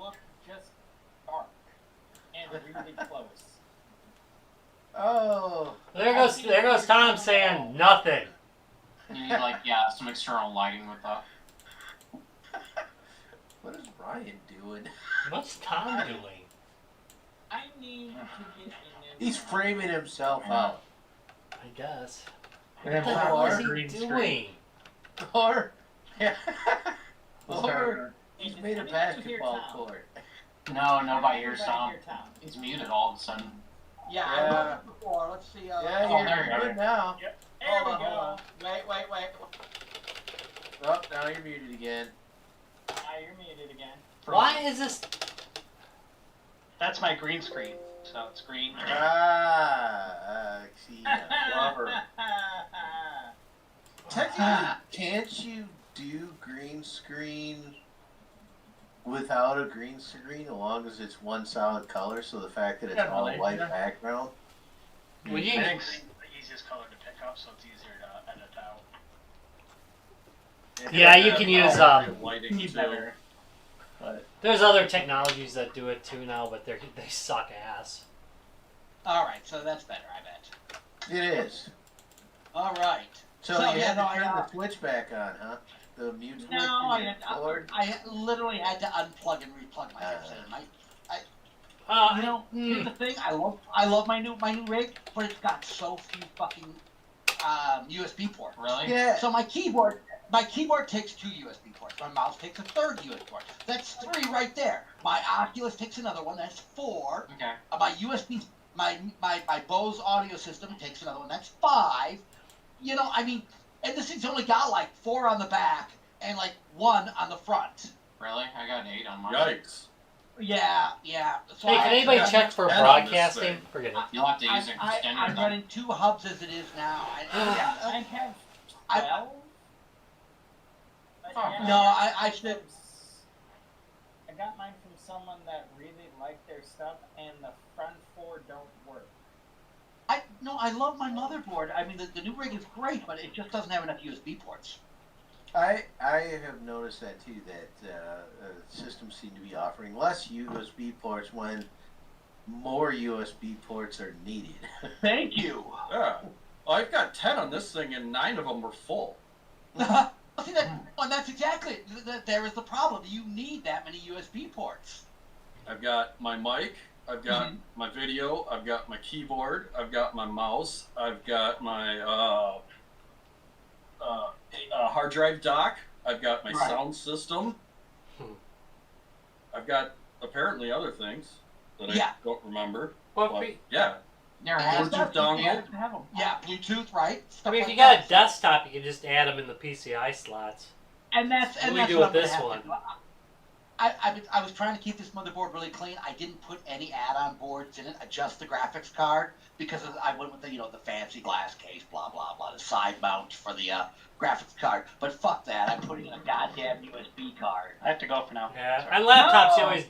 look just dark and really close. Oh. There goes Tom saying nothing. You need some external lighting with that. What is Ryan doing? What's Tom doing? I need to get in there. He's framing himself out. I guess. And What the then hell is green he screen. doing? Or, yeah. Let's Or start. he's made a basketball court. No, nobody hears Everybody Tom. hear Tom. He's muted all of a sudden. Yeah, I Yeah. heard it before. Let's see. Yeah, there you you're go. good now. There hold we on, go. hold on. Wait. Oh, now you're muted again. You're muted again. Why is this? That's my green screen. So it's green. See, Robert. Technically, can't you do green screen without a green screen, as long as it's one solid color? So the fact that it's all white background. Well, I think green's the easiest color to pick up, so it's easier to edit out. Yeah, you can use lighting Be too. better. But There's other technologies that do it too now, but they suck ass. All right, so that's better, I bet. It is. All right. So you had to turn the switch back on, huh? The mute switch. No, cord? I literally had to unplug and replug my headset. Here's the thing. I love my new rig, but it's got so few fucking USB ports. Really? Yeah. So my keyboard takes 2 USB ports. My mouse takes a 3rd USB port. That's 3 right there. My Oculus takes another one. That's 4. Okay. My USB, my Bose audio system takes another one. That's 5. You know, I mean, and this thing's only got like 4 on the back and like 1 on the front. Really? I got an 8 on mine. yikes. Yeah. So Hey, can anybody check for 10 on this broadcasting? thing. Forget it. You'll have to use an I'm extender. running 2 hubs as it is now. I have 12. I should. I got mine from someone that really liked their stuff, and the front 4 don't work. I love my motherboard. I mean, the new rig is great, but it just doesn't have enough USB ports. I have noticed that too. That systems seem to be offering less USB ports when more USB ports are needed. Thank you. Yeah. I've got 10 on this thing and 9 of them were full. See that's exactly it. There is the problem. You need that many USB ports. I've got my mic, I've got my video, I've got my keyboard, I've got my mouse, I've got my hard drive dock, I've got my sound system. I've got apparently other things that I don't remember. But, yeah. Never has Bluetooth dongle. Yeah, Bluetooth, right? I mean, if Stuff you like got a desktop, you can just add them in the PCI slots. And that's What do we that's do what with I'm gonna this have to one? do. I was trying to keep this motherboard really clean. I didn't put any add-on boards in it. Just the graphics card because I went with the fancy glass case, blah blah blah, the side mount for the graphics card. But fuck that! I'm putting in a goddamn USB card. I have to go for now. Yeah, on laptops you always.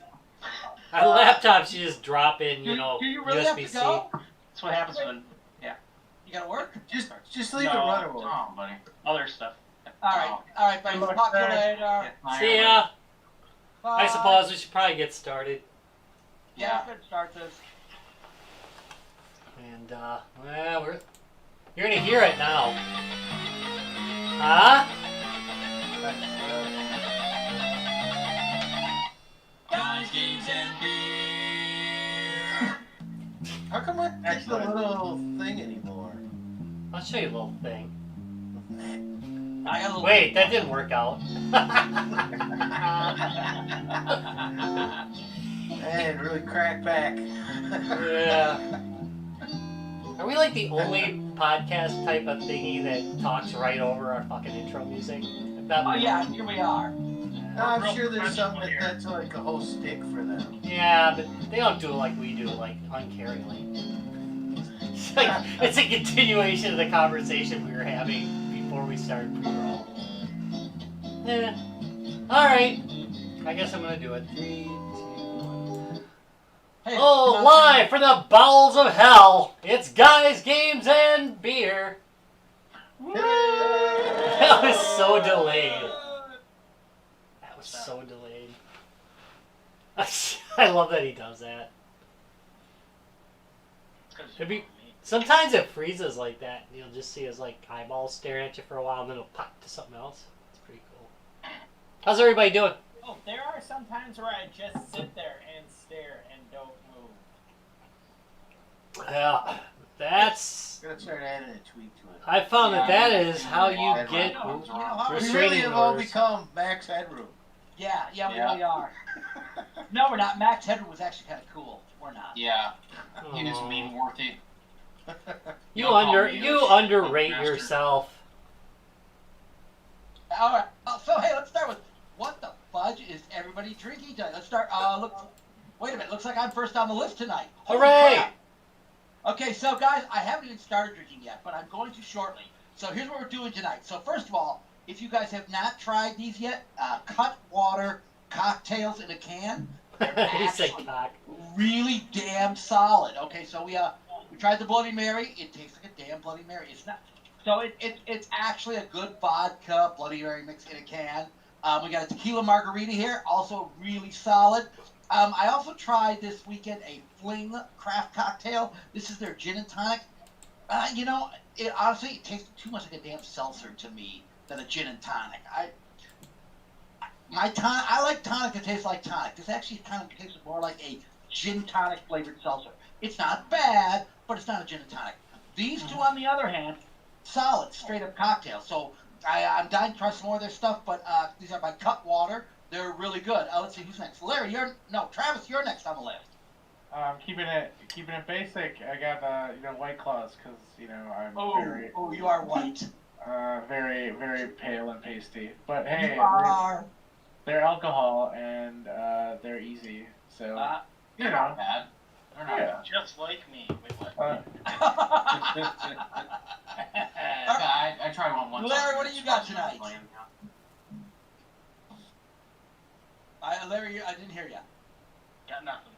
On laptops you just drop in, Do you really have to USB-C. go? That's what happens when You gotta work. Just leave it No. running. Oh, buddy. other stuff. All right, buddy. Good luck, Talk to you Dad. later. See ya. Bye. I suppose we should probably get started. Yeah, let's start this. And you're gonna hear it now. Huh? Guys, games, and beer. How come I don't get the little thing anymore? I'll show you a little thing. I got a little Wait, that didn't work out. Man, really crack back. Yeah. Are we like the only podcast type of thingy that talks right over our fucking intro music? Oh yeah, here we are. I'm sure there's some that's like a whole stick for them. Yeah, but they don't do it like we do, like uncaringly. It's a continuation of the conversation we were having before we started pre-roll. Yeah. Alright. I guess I'm gonna do it. 3, 2, 1. Hey, Oh, live from the bowels of hell, it's Guys, Games, and Beer. That was so delayed. That was so delayed. I love that he does that. It's 'cause It'd be- you know me. Sometimes it freezes like that, and you'll just see his like eyeballs staring at you for a while, and then it'll pop to something else. It's pretty cool. How's everybody doing? Oh, there are some times where I just sit there and stare and don't move. Yeah, that's. I'm gonna start adding a tweak to it. I found that Yeah, that is how you yeah, get You know how We restraining really have all orders. become Max Headroom. Yeah, we Yeah. really are. No, we're not. Max Headroom was actually kind of cool. We're not. Yeah, he was Aw. meme worthy. You Don't call me you a underrate master. yourself. All right. So hey, let's start with what the fudge is everybody drinking tonight? Let's start. Wait a minute. Looks like I'm first on the list tonight. Holy Hooray! crap. Okay, so guys, I haven't even started drinking yet, but I'm going to shortly. So here's what we're doing tonight. So first of all, if you guys have not tried these yet, cut water cocktails in a can. They're He said actually cock. really damn solid. Okay, so we tried the Bloody Mary. It tastes like a damn Bloody Mary. It's not. So it's actually a good vodka Bloody Mary mix in a can. We got a tequila margarita here, also really solid. I also tried this weekend a Fling craft cocktail. This is their gin and tonic. Honestly, it tasted too much like a damn seltzer to me than a gin and tonic. I like tonic that tastes like tonic. This actually kind of tastes more like a gin tonic flavored seltzer. It's not bad, but it's not a gin and tonic. These two, on the other hand, solid, straight up cocktails. So I'm dying to try some more of their stuff, but these are by Cutwater. They're really good. Let's see who's next. Larry, Travis, you're next on the list. Keeping it basic. I got White Claws because I'm very You are white. very very pale and pasty. But hey, You are. they're alcohol and they're easy. So They're not bad. They're not Yeah. Just like me. Wait, what? bad. I tried one once. Larry, what do you got tonight? Larry, I didn't hear you. Got nothing.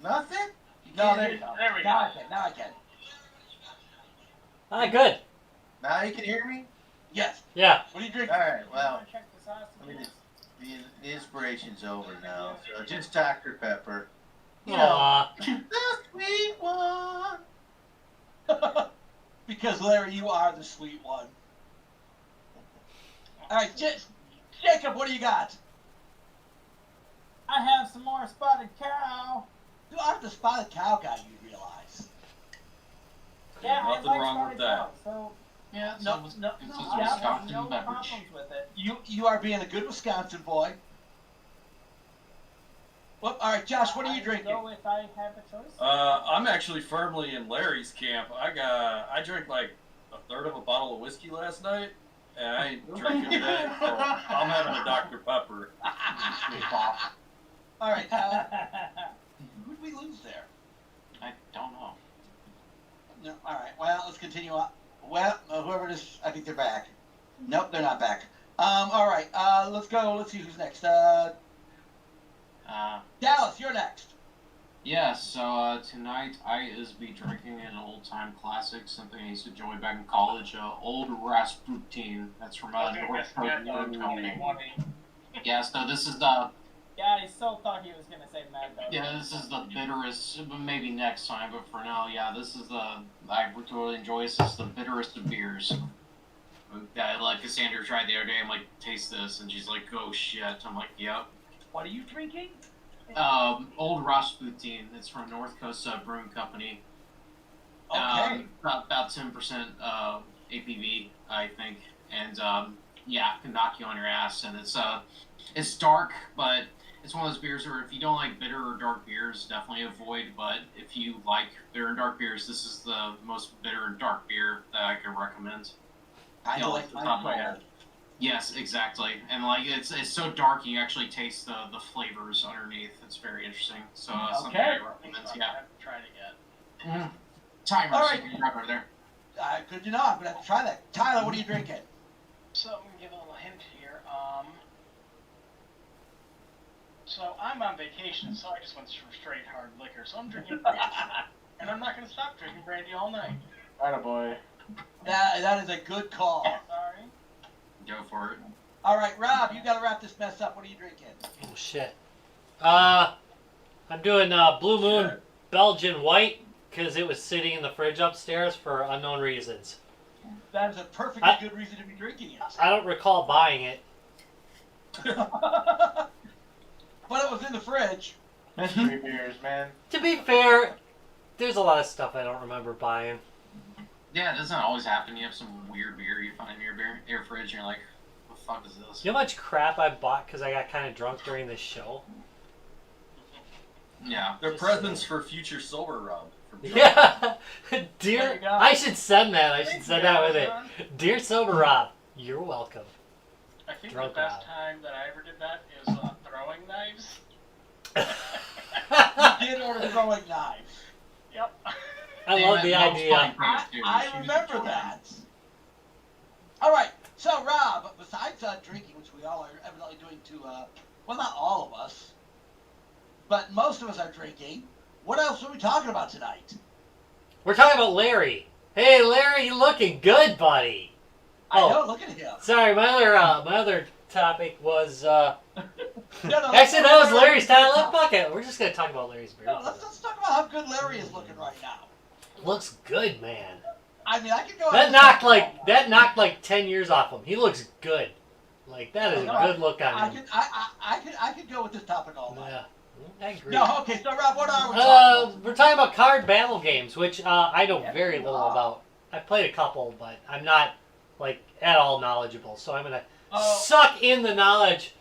Nothing? No, there you go. There we go. Now I can. Good. Now you can hear me? Yes. Yeah. What are you drinking? Alright, well, Check the sauce. I mean, the inspiration's over now. So just Dr. Pepper. Aw. The sweet one. Because Larry, you are the sweet one. All right, Jacob, what do you got? I have some more spotted cow. You are the spotted cow guy, you realize. Yeah, I Nothing like wrong spotted with that. cow, so Yeah, No, it's no, a no, Wisconsin no beverage. problems with it. You are being a good Wisconsin boy. Well, all right, Josh, what are you I drinking? Go if I have a choice. I'm actually firmly in Larry's camp. I drank like a third of a bottle of whiskey last night, and I ain't drinking today. So I'm having a Dr. Pepper. All right, who'd we lose there? I don't know. No, all right, well, let's continue on. Well, whoever it is, I think they're back. Nope, they're not back. All right, let's go. Let's see who's next. Dallas, you're next. Yeah, so tonight I is be drinking an old time classic, something I used to enjoy back in college. Old Rasputin. That's from North Coast Brewing Company. 2020. Yeah, so this is the Yeah, I still thought he was gonna say Mad Dog. Yeah, this is the bitterest, maybe next time, but for now, yeah, this is I totally enjoy this. This is the bitterest of beers. Yeah, like Cassandra tried the other day, I'm like, taste this, and she's like, oh shit. I'm like, yep. What are you drinking? Old Rasputin. It's from North Coast Brewing Company. Okay. About 10% APV, I think, and yeah, can knock you on your ass, and it's dark, but it's one of those beers where if you don't like bitter or dark beers, definitely avoid. But if you like bitter and dark beers, this is the most bitter and dark beer that I could recommend. I Yeah, like off the top of my head. Yes, exactly. And like it's so dark, you actually taste the flavors underneath. It's very interesting. So something I recommend. I Yeah. haven't tried it yet. Timer, All so right. you can grab over there. Good to know. I'm gonna have to try that. Tyler, what are you drinking? So I'm gonna give a little hint here. So I'm on vacation, so I just went straight hard liquor. So I'm drinking brandy, and I'm not gonna stop drinking brandy all night. Attaboy. That is a good call. Sorry. Go for it. All right, Rob, you got to wrap this mess up. What are you drinking? Oh shit. I'm doing Blue Moon Belgian White because it was sitting in the fridge upstairs for unknown reasons. That is a perfectly good reason to be drinking it. I don't recall buying it. But it was in the fridge. Mystery beers, man. To be fair, there's a lot of stuff I don't remember buying. Yeah, it doesn't always happen. You have some weird beer you find in your fridge, and you're like, what the fuck is this? You know how much crap I bought because I got kind of drunk during this show? Yeah. They're presents for future sober Rob. Yeah. There Dear, you go. I should send that. I should send that with it. Dear Sober Rob, you're welcome. I think Drunk the best Rob. time that I ever did that is throwing knives. You did order throwing knives. Yep. I love the idea. I remember that. All right. So, Rob, besides drinking, which we all are evidently doing to, well, not all of us, but most of us are drinking, what else are we talking about tonight? We're talking about Larry. Hey, Larry, you looking good, buddy. I know, look at him. Sorry, my other topic was No, actually that was Larry's title. Fuck it. We're just gonna talk about Larry's beard. No, let's talk about how good Larry is looking right now. Looks good, man. I mean, I could go. That knocked like 10 years off him. He looks good. Like that is a good look on him. I could go with this topic all night. Yeah, I agree. No, okay. So, Rob, what are we talking about? We're talking about card battle games, which I know very little about. I played a couple, but I'm not like at all knowledgeable. So I'm gonna suck in the knowledge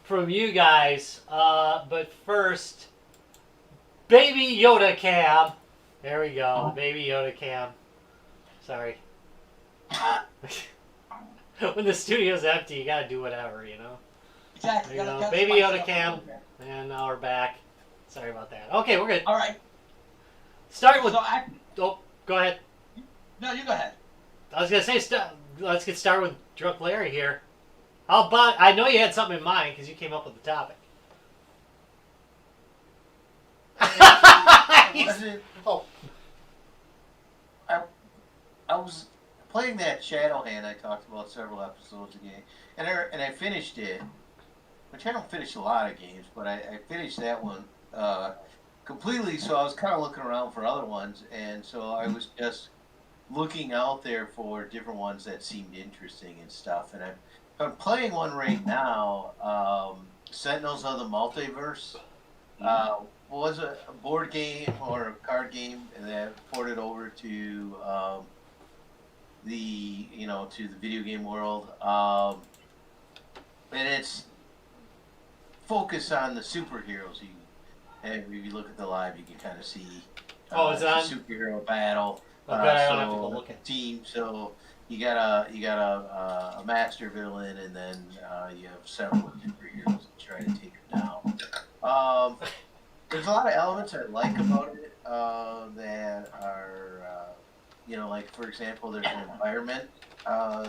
from you guys. But first, Baby Yoda Cam. There we go, Baby Yoda Cam. Sorry. When the studio's empty, you gotta do whatever, you know. Exactly. There you go. Baby Yoda Cam. And now we're back. Sorry about that. Okay, we're good. All right. Start with. So Oh, go ahead. No, you go ahead. I was gonna say, let's get started with Drunk Larry here. I know you had something in mind because you came up with the topic. Oh, I was playing that Shadowhand I talked about several episodes ago, and I finished it, which I don't finish a lot of games, but I finished that one completely. So I was kind of looking around for other ones, and so I was just looking out there for different ones that seemed interesting and stuff. And I'm playing one right now, Sentinels of the Multiverse. Was a board game or a card game that ported over to the video game world, and it's focused on the superheroes. And if you look at the live, you can kind of see is it on? Superhero battle. Okay, I don't have to go look at. Team. So you got a master villain, and then you have several superheroes that try to take her down. There's a lot of elements I like about it that are, like, for example, there's an environment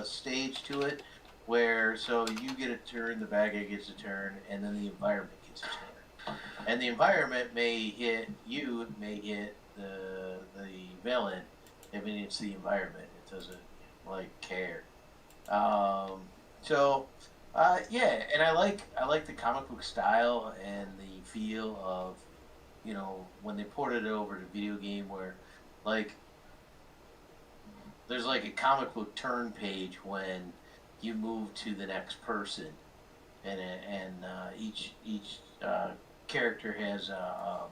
stage to it where, so you get a turn, the bad guy gets a turn, and then the environment gets a turn. And the environment may hit you, it may hit the villain. I mean, it's the environment. It doesn't, care. And I like the comic book style and the feel of, when they ported it over to video game where, there's a comic book turn page when you move to the next person, and each character has a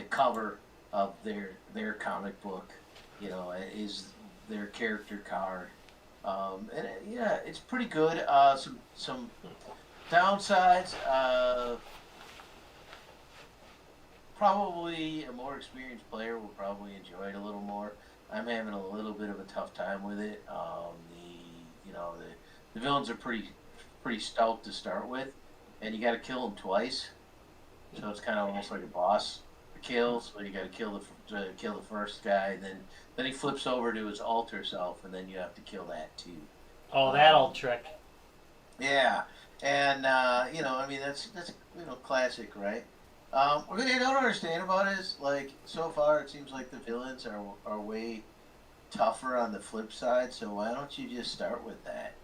cover of their comic book, is their character card. It's pretty good. Some downsides. Probably a more experienced player will probably enjoy it a little more. I'm having a little bit of a tough time with it. The villains are pretty stout to start with, and you got to kill them twice. So it's kind of almost like a boss kill. So you got to kill the first guy, then he flips over to his alter self, and then you have to kill that too. Oh, that old trick. Yeah, and that's classic, right? What I don't understand about it is, so far it seems like the villains are way tougher on the flip side. So why don't you just start with that?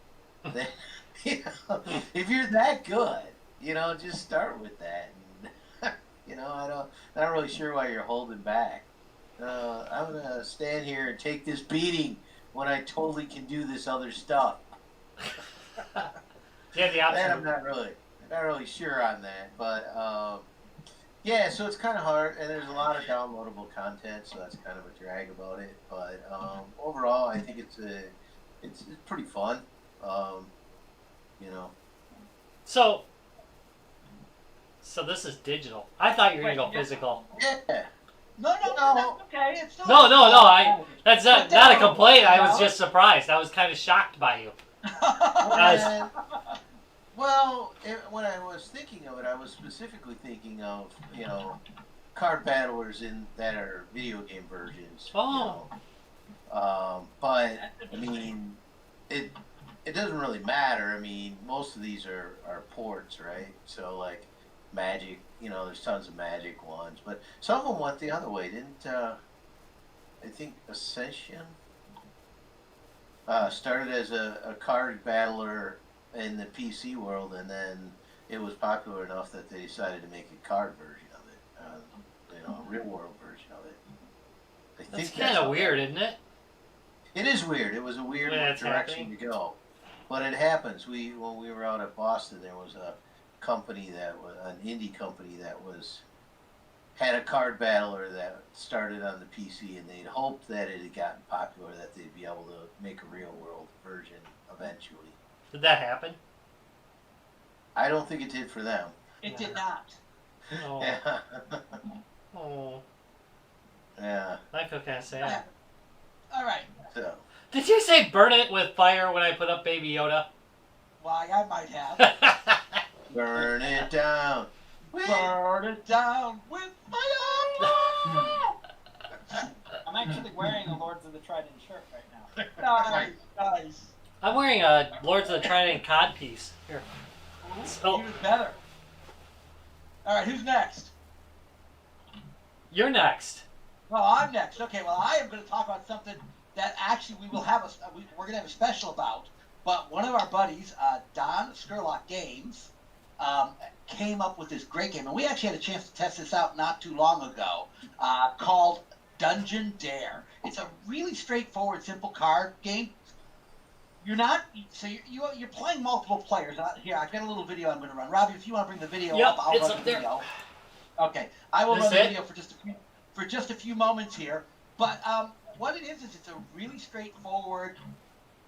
If you're that good, just start with that. And really sure why you're holding back. I'm gonna stand here and take this beating when I totally can do this other stuff. Yeah, the That option. I'm not really sure on that, but yeah. So it's kind of hard, and there's a lot of downloadable content, so that's kind of a drag about it. But overall, I think it's pretty fun. You know. So this is digital. I thought you were gonna go physical. Yeah. No, that's okay. It's still No. That's not a complaint. I was just surprised. I was kind of shocked by you. Well, when I was thinking of it, I was specifically thinking of, card battlers that are video game versions. Oh. But I mean, it doesn't really matter. I mean, most of these are ports, right? So like Magic, there's tons of Magic ones, but some of them went the other way, didn't? I think Ascension started as a card battler in the PC world, and then it was popular enough that they decided to make a card version of it, a real world version of it. That's kind of weird, isn't it? It is weird. It was a weird direction to go, but it happens. When we were out at Boston, there was a company an indie company that had a card battler that started on the PC, and they'd hoped that it had gotten popular, that they'd be able to make a real world version eventually. Did that happen? I don't think it did for them. It did not. Oh. Yeah. Oh. Yeah. I feel kind of sad. All right. So. Did you say burn it with fire when I put up Baby Yoda? Why, I might have. Burn it down. Burn it down with fire. I'm actually wearing a Lords of the Trident shirt right now. Nice. I'm wearing a Lords of the Trident cod piece. Here. So, Even better. All right, who's next? you're next. Well, I'm next. Okay, well, I am going to talk about something that actually we're going to have a special about. But one of our buddies, Don Skurlock Games, came up with this great game, and we actually had a chance to test this out not too long ago, called Dungeon Dare. It's a really straightforward, simple card game. You're playing multiple players. Here, I've got a little video I'm going to run. Robbie, if you want to bring the video up, I'll run the video. Okay, I will run the video for just a few moments here. But what it is it's a really straightforward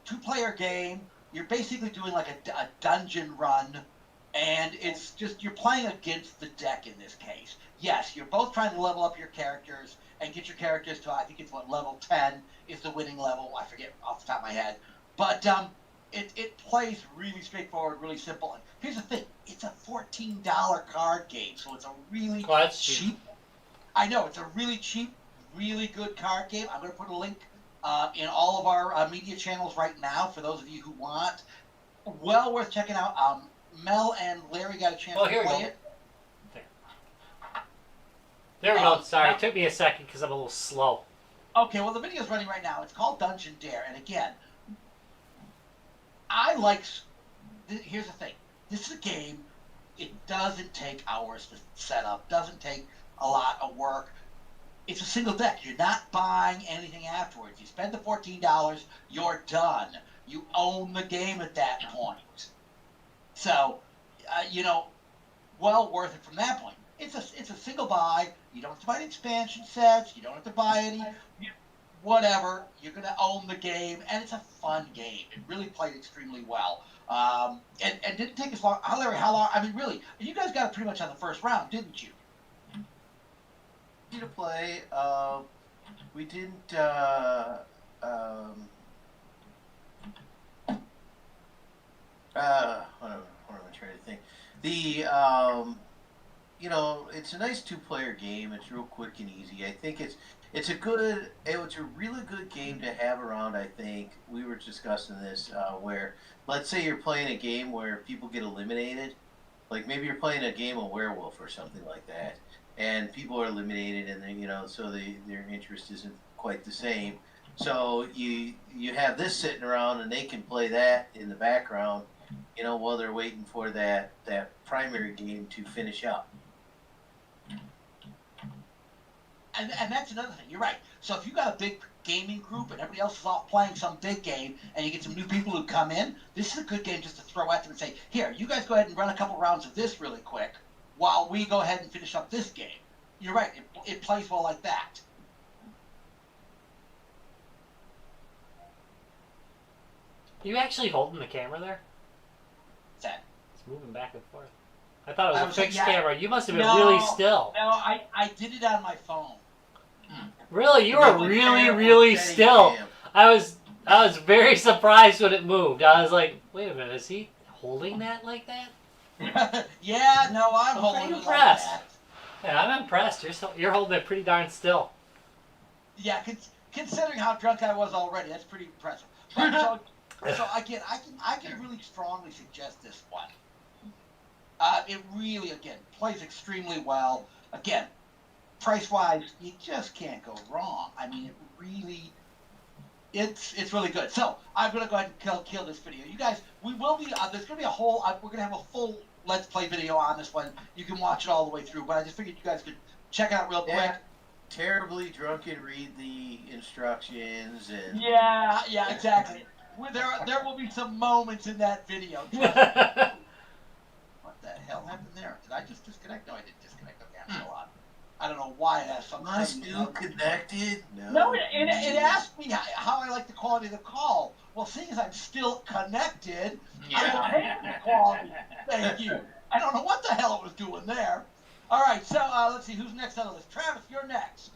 two-player game. You're basically doing like a dungeon run, and it's just you're playing against the deck in this case. Yes, you're both trying to level up your characters and get your characters to, I think it's level 10 is the winning level. I forget off the top of my head. But it plays really straightforward, really simple. And here's the thing: it's a $14 card game, so it's a really cheap. I know it's a really cheap, really good card game. I'm going to put a link in all of our media channels right now for those of you who want. Well worth checking out. Mel and Larry got a chance to play it. There we go. Sorry, it took me a second because I'm a little slow. Okay, well the video's running right now. It's called Dungeon Dare, and again, here's the thing. This is a game. It doesn't take hours to set up. Doesn't take a lot of work. It's a single deck. You're not buying anything afterwards. You spend the $14. You're done. You own the game at that point. So, well worth it from that point. It's a single buy. You don't have to buy the expansion sets. You don't have to buy any. Whatever, you're going to own the game, and it's a fun game. It really played extremely well. And didn't take as long. Larry, how long? I mean, really, you guys got it pretty much on the first round, didn't you? To play, we didn't, what am I trying to think? It's a nice two-player game. It's real quick and easy. I think it's a really good game to have around. I think we were discussing this where, let's say you're playing a game where people get eliminated, like maybe you're playing a game of Werewolf or something like that, and people are eliminated, and then so their interest isn't quite the same. So you have this sitting around, and they can play that in the background, while they're waiting for that primary game to finish up. And that's another thing. You're right. So if you got a big gaming group and everybody else is off playing some big game, and you get some new people who come in, this is a good game just to throw at them and say, here, you guys go ahead and run a couple rounds of this really quick, while we go ahead and finish up this game. You're right. It plays well like that. You actually holding the camera there? What's that? It's moving back and forth. I thought it was a fixed yeah. camera. You must have been really still. No, I did it on my phone. Really, you were really still. I was very surprised when it moved. I was like, wait a minute, is he holding that like that? Yeah, no, I'm holding pretty it impressed. like that. Yeah, I'm impressed. You're holding it pretty darn still. Yeah, considering how drunk I was already, that's pretty impressive. But so again, I can really strongly suggest this one. It really, again, plays extremely well. Again, price-wise, you just can't go wrong. I mean, it's really good. So I'm gonna go ahead and kill this video. You guys, we will be. There's gonna be a whole. We're gonna have a full Let's Play video on this one. You can watch it all the way through. But I just figured you guys could check it out real quick. Terribly drunk and read the instructions and. Yeah, exactly. There will be some moments in that video. What the hell happened there? Did I just disconnect? No, I didn't disconnect. Okay, I'm still on. I don't know why it has something. Am I still connected? No, it asked me how I like the quality of the call. Well, seeing as I'm still connected, I will take the quality. Thank you. I don't know what the hell it was doing there. All right, so let's see. Who's next on the list? Travis, you're next.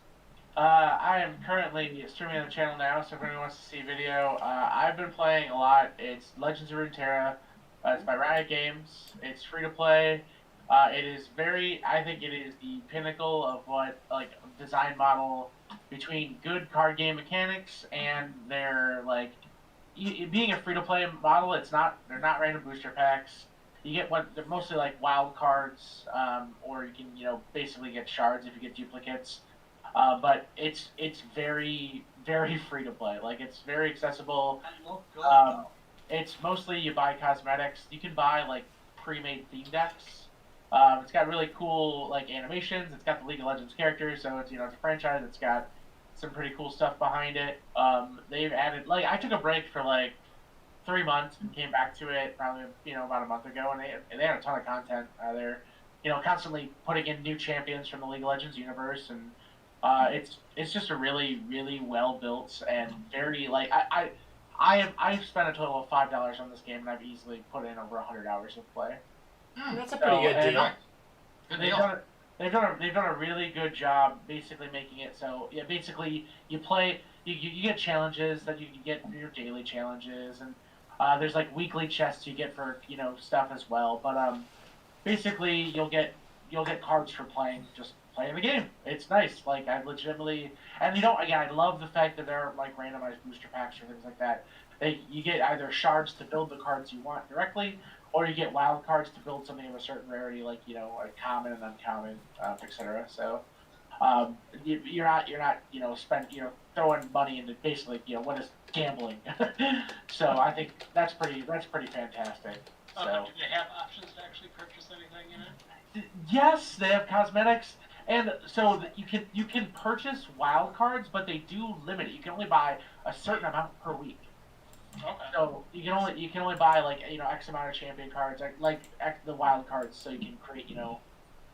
I am currently streaming on the channel now, so if anyone wants to see video, I've been playing a lot. It's Legends of Runeterra. It's by Riot Games. It's free to play. It is I think it is the pinnacle of what, like, design model between good card game mechanics and their, like, being a free to play model. They're not random booster packs. You get they're mostly like wild cards, or you can, basically get shards if you get duplicates. But it's very, very free to play. Like, it's very accessible. It's mostly you buy cosmetics. You can buy like pre-made theme decks. It's got really cool like animations. It's got the League of Legends characters, so it's it's a franchise. It's got some pretty cool stuff behind it. They've added, like, I took a break for like 3 months and came back to it probably about a month ago, and they had a ton of content. They're constantly putting in new champions from the League of Legends universe, and it's just a really, really well built and very, like, I've spent a total of $5 on this game, and I've easily put in over 100 hours of play. That's a pretty good deal. They've done a really good job basically making it so, yeah, basically you play, you get challenges that you can get your daily challenges, and there's like weekly chests you get for stuff as well. But basically you'll get cards for playing the game. It's nice. Like, I legitimately, and again, I love the fact that there are like randomized booster packs or things like that. You get either shards to build the cards you want directly, or you get wild cards to build something of a certain rarity, like like common and uncommon, etc. So you're not throwing money into basically what is gambling. So I think that's pretty fantastic. So. Do they have options to actually purchase anything in it? Yes, they have cosmetics, and so you can purchase wild cards, but they do limit it. You can only buy a certain amount per week. Okay. So you can only buy like X amount of champion cards, like the wild cards, so you can create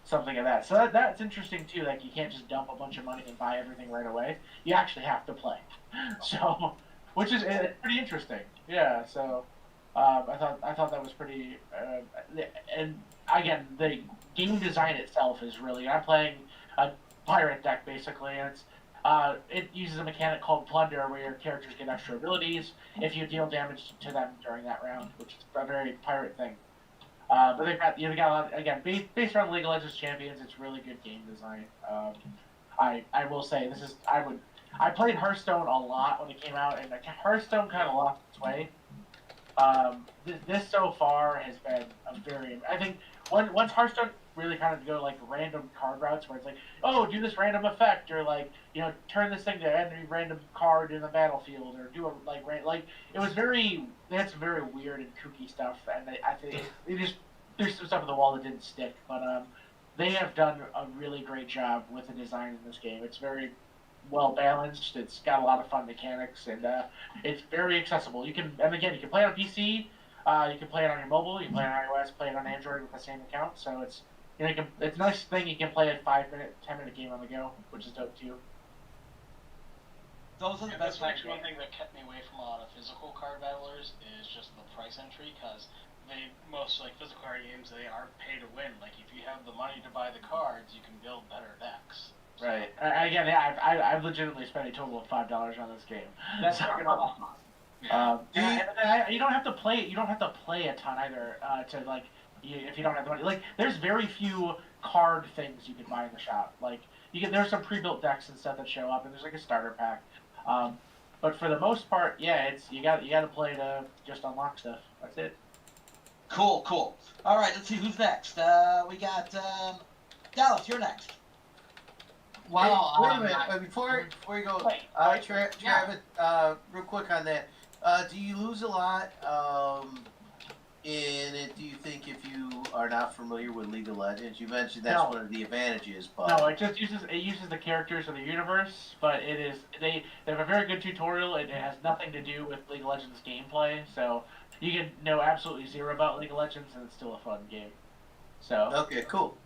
something of that. So that's interesting too. Like, you can't just dump a bunch of money and buy everything right away. You actually have to play. So, which is pretty interesting. Yeah. So I thought that was pretty. And again, the game design itself is really. I'm playing a pirate deck basically, and it uses a mechanic called Plunder, where your characters get extra abilities if you deal damage to them during that round, which is a very pirate thing. But they've got a lot, again, based on League of Legends champions. It's really good game design. I will say I played Hearthstone a lot when it came out, and Hearthstone kind of lost its way. This so far has been I think once Hearthstone really kind of go like random card routes, where it's like, oh, do this random effect, or like turn this thing to any random card in the battlefield, or do a it was they had some very weird and kooky stuff, and I think there's some stuff on the wall that didn't stick, but they have done a really great job with the design in this game. It's very well balanced. It's got a lot of fun mechanics, and it's very accessible. You can play it on PC. You can play it on your mobile. You can play it on iOS. Play it on Android with the same account. So it's it's a nice thing. You can play a 5-minute, 10-minute game on the go, which is dope too. Those are the That's best actually one ones. thing that kept me away from a lot of physical card battlers is just the price entry, because most like physical card games, they are pay to win. Like if you have the money to buy the cards, you can build better decks. Right. Again, yeah, I've legitimately spent a total of $5 on this game. That's fucking awesome. You don't have to play. You don't have to play a ton either to like. If you don't have the money, like there's very few card things you can buy in the shop. Like there's some pre-built decks and stuff that show up, and there's like a starter pack. But for the most part, yeah, it's you got to play to just unlock stuff. That's it. Cool. All right, let's see who's next. We got Dallas. You're next. Well, wait a minute. Before you go, Travis, real quick on that. Do you lose a lot in it? Do you think if you are not familiar with League of Legends? You mentioned that's one of the advantages, but no, it just uses the characters of the universe, but they have a very good tutorial. It has nothing to do with League of Legends gameplay, so you can know absolutely zero about League of Legends, and it's still a fun game. So okay, cool.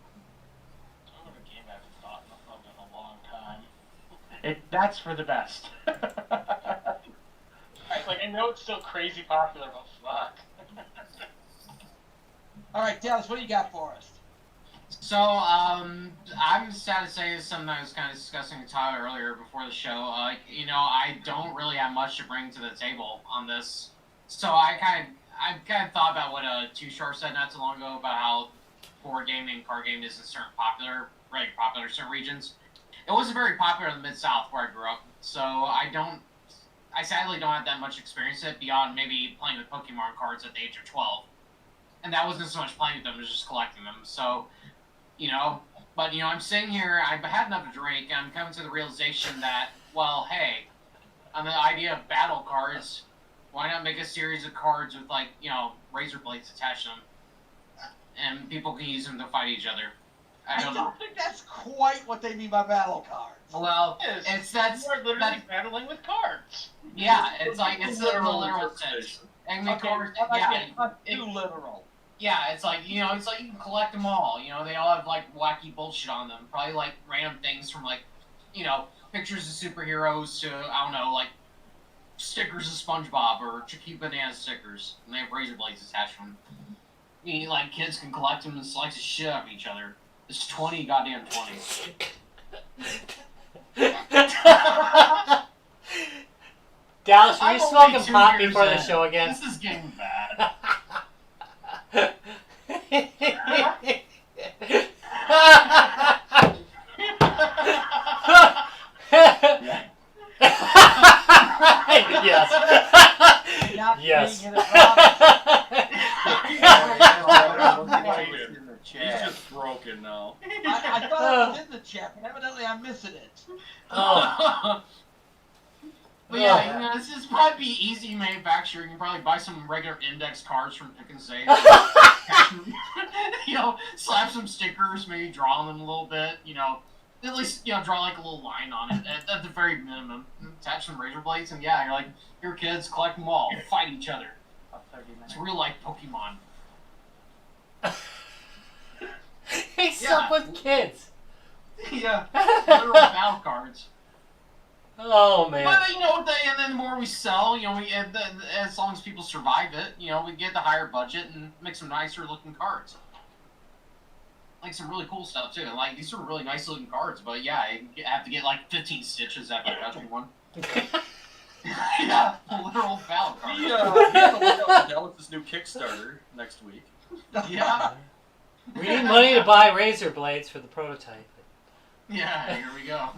That's for the best. I know it's still crazy popular, but fuck. All right, Dallas, what do you got for us? So, I'm sad to say something I was kind of discussing with Tyler earlier before the show. I don't really have much to bring to the table on this. So I kind of thought about what Two Short said not too long ago about how board gaming and card gaming isn't very popular in certain regions. It wasn't very popular in the Mid-South where I grew up, so I sadly don't have that much experience in it beyond maybe playing with Pokemon cards at the age of 12. And that wasn't so much playing with them, it was just collecting them. So, but I'm sitting here, I've had enough to drink, and I'm coming to the realization that, well, hey, on the idea of battle cards, why not make a series of cards with, razor blades attached to them? And people can use them to fight each other. I don't think that's quite what they mean by battle cards. Well, You're literally battling with cards. Yeah, it's the literal sense. And the cards, too literal. Yeah, it's like you can collect them all. They all have wacky bullshit on them. Probably random things from pictures of superheroes to I don't know stickers of SpongeBob or Chicky Banana stickers, and they have razor blades attached to them. Kids can collect them and slice the shit out of each other. It's 20 goddamn 20s. Dallas, were you smoking pot before the show again? This is getting bad. Yes. Yes. He's just broken now. I thought it was in the chat, but evidently I'm missing it. Oh. But yeah, this is probably easy manufacturing. You can probably buy some regular index cards from Pick and Save. Slap some stickers, maybe draw on them a little bit. At least draw a little line on it at the very minimum. Attach some razor blades, and your kids collect them all, fight each other. It's real life Pokemon. He's up with kids. Yeah, literal battle cards. Oh man! But and then the more we sell, as long as people survive it, we get the higher budget and make some nicer looking cards. Some really cool stuff too. These are really nice looking cards, but yeah, you have to get 15 stitches after catching one. Yeah, literal battle card. Dallas' new Kickstarter next week. Yeah. We need money to buy razor blades for the prototype. Yeah, here we go.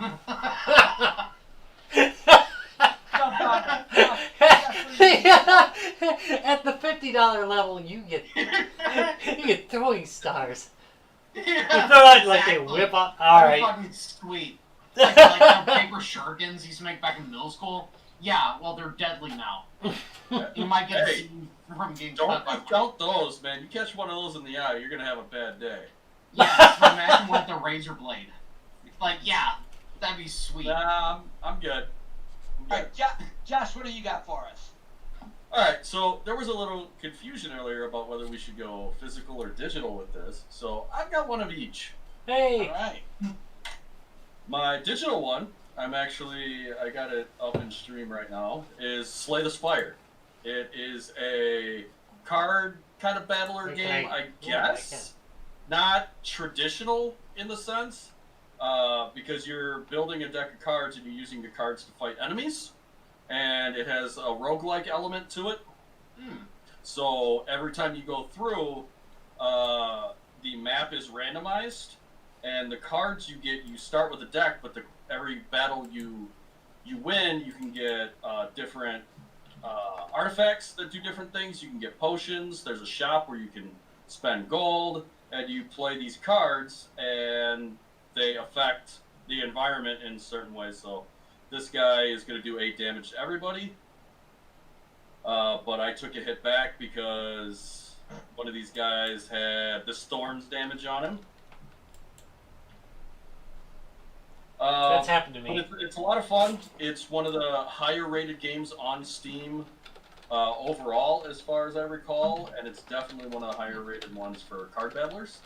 At the $50 level, you get throwing stars. Yeah, You throw it like they whip up. All right. Fucking sweet. Like the paper shurikens you used to make back in middle school. Yeah, well they're deadly now. You might get a scene from getting Don't cut by count those, man. You catch one of those in the eye, you're gonna have a bad day. Yes, but imagine with the razor blade. Like, yeah, that'd be sweet. Nah, I'm good. All right, Josh, what do you got for us? All right, so there was a little confusion earlier about whether we should go physical or digital with this. So I've got one of each. Hey. All right. My digital one, I got it up in stream right now, is Slay the Spire. It is a card kind of battler game, I guess. Not traditional in the sense, because you're building a deck of cards and you're using the cards to fight enemies. And it has a roguelike element to it. So every time you go through, the map is randomized. And the cards you get, you start with a deck, but every battle you win, you can get different artifacts that do different things. You can get potions. There's a shop where you can spend gold, and you play these cards, and they affect the environment in certain ways. So this guy is going to do 8 damage to everybody, but I took a hit back because one of these guys had the Storm's damage on him. That's happened to me. But it's a lot of fun. It's one of the higher rated games on Steam overall, as far as I recall, and it's definitely one of the higher rated ones for card battlers.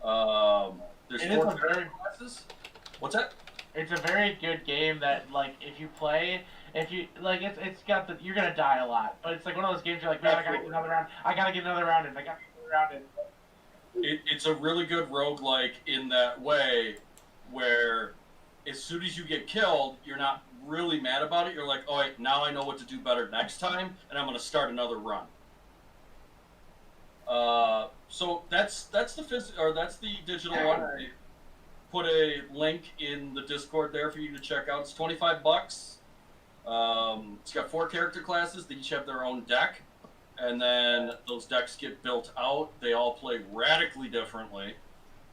There's 4 character classes. What's that? It's a very good game that, like, if you play, it's got the, you're gonna die a lot, but it's like one of those games you're like, man, I gotta get another round, I gotta get another round in. It's a really good roguelike in that way, where as soon as you get killed, you're not really mad about it. You're like, oh wait, now I know what to do better next time, and I'm gonna start another run. So that's the digital one. I put a link in the Discord there for you to check out. It's $25. It's got 4 character classes. They each have their own deck, and then those decks get built out. They all play radically differently.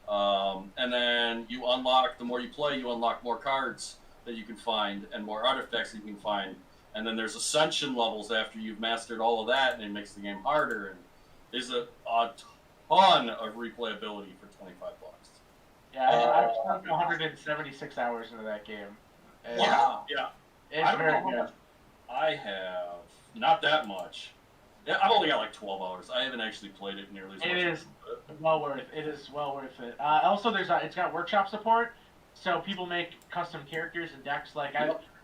And then you unlock, the more you play, you unlock more cards that you can find and more artifacts that you can find. And then there's ascension levels after you've mastered all of that, and it makes the game harder. And there's a ton of replayability for $25. Yeah, I've sunk 176 hours into that game. And Yeah. It's very know. good. I have not that much. Yeah, I've only got like 12 hours. I haven't actually played it nearly as much. It is well worth it. Also, it's got workshop support, so people make custom characters and decks. Like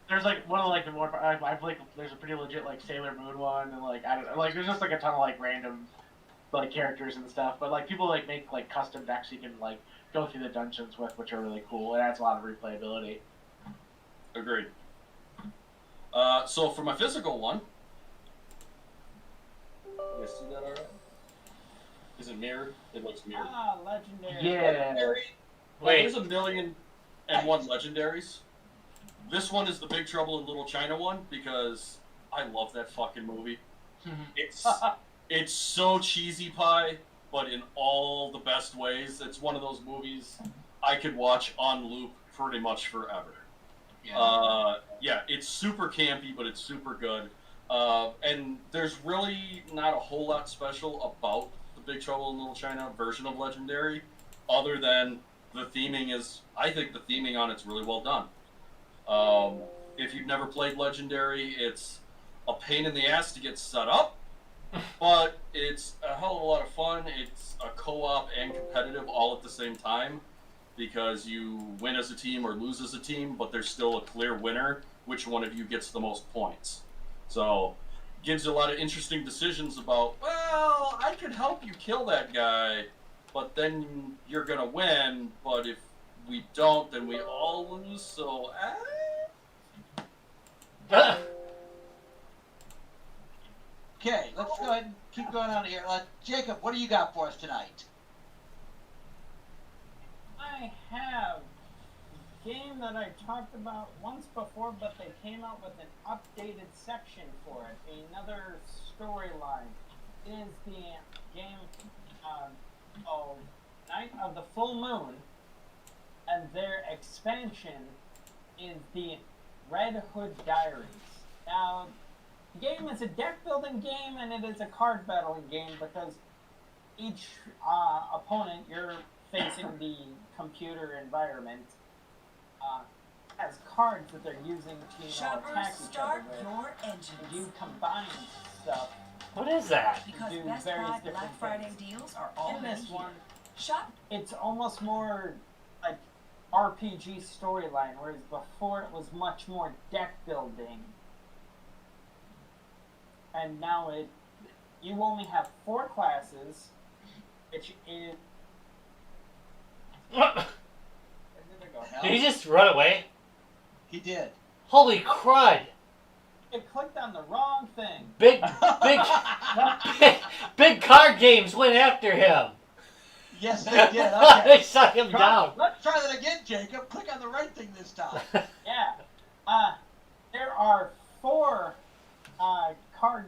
there's like one of like the more I've like there's a pretty legit like Sailor Moon one, and like I don't know, like there's just like a ton of like random like characters and stuff. But like people like make like custom decks you can like go through the dungeons with, which are really cool. It adds a lot of replayability. Agreed. So for my physical one, you guys see that already? Is it mirrored? It looks mirrored. Ah, legendary. Yeah. Legendary. Wait. There's 1,000,001 legendaries. This one is the Big Trouble in Little China one because I love that fucking movie. It's so cheesy pie, but in all the best ways. It's one of those movies I could watch on loop pretty much forever. Yeah, it's super campy, but it's super good. And there's really not a whole lot special about the Big Trouble in Little China version of Legendary, other than the theming is, I think the theming on it's really well done. If you've never played Legendary, it's a pain in the ass to get set up, but it's a hell of a lot of fun. It's a co-op and competitive all at the same time, because you win as a team or lose as a team, but there's still a clear winner, which one of you gets the most points. So, gives you a lot of interesting decisions about, well, I could help you kill that guy, but then you're going to win, but if we don't, then we all lose, so, Okay, let's go ahead and keep going on here. Jacob, what do you got for us tonight? I have a game that I talked about once before, but they came out with an updated section for it. Another storyline is the game Night of the Full Moon, and their expansion is the Red Hood Diaries. Now, the game is a deck building game and it is a card battling game because each opponent, you're facing the computer environment has cards that they're using to attack each other with. Your engines. And you combine stuff. What is that? Because do Best various Buy different Black Friday things. deals are all In this here. one, Shop. it's almost more like RPG storyline, whereas before it was much more deck building. And now you only have 4 classes, which is... Where did it go? Did he just run away? He did. Holy crud! It clicked on the wrong thing. Big card games went after him. Yes, they did. They Okay. shut him down. Let's try that again, Jacob. Click on the right thing this time. Yeah. There are 4 card...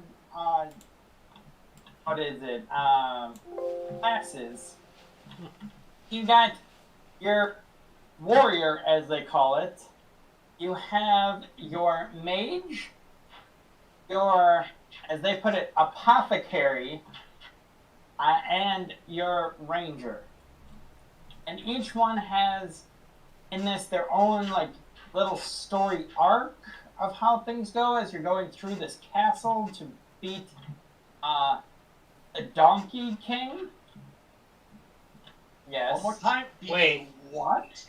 what is it? Classes. You got your warrior, as they call it. You have your mage, your, as they put it, apothecary, and your ranger. And each one has, in this, their own, like, little story arc of how things go as you're going through this castle to beat the Donkey King. Yes. One more time. Wait. What?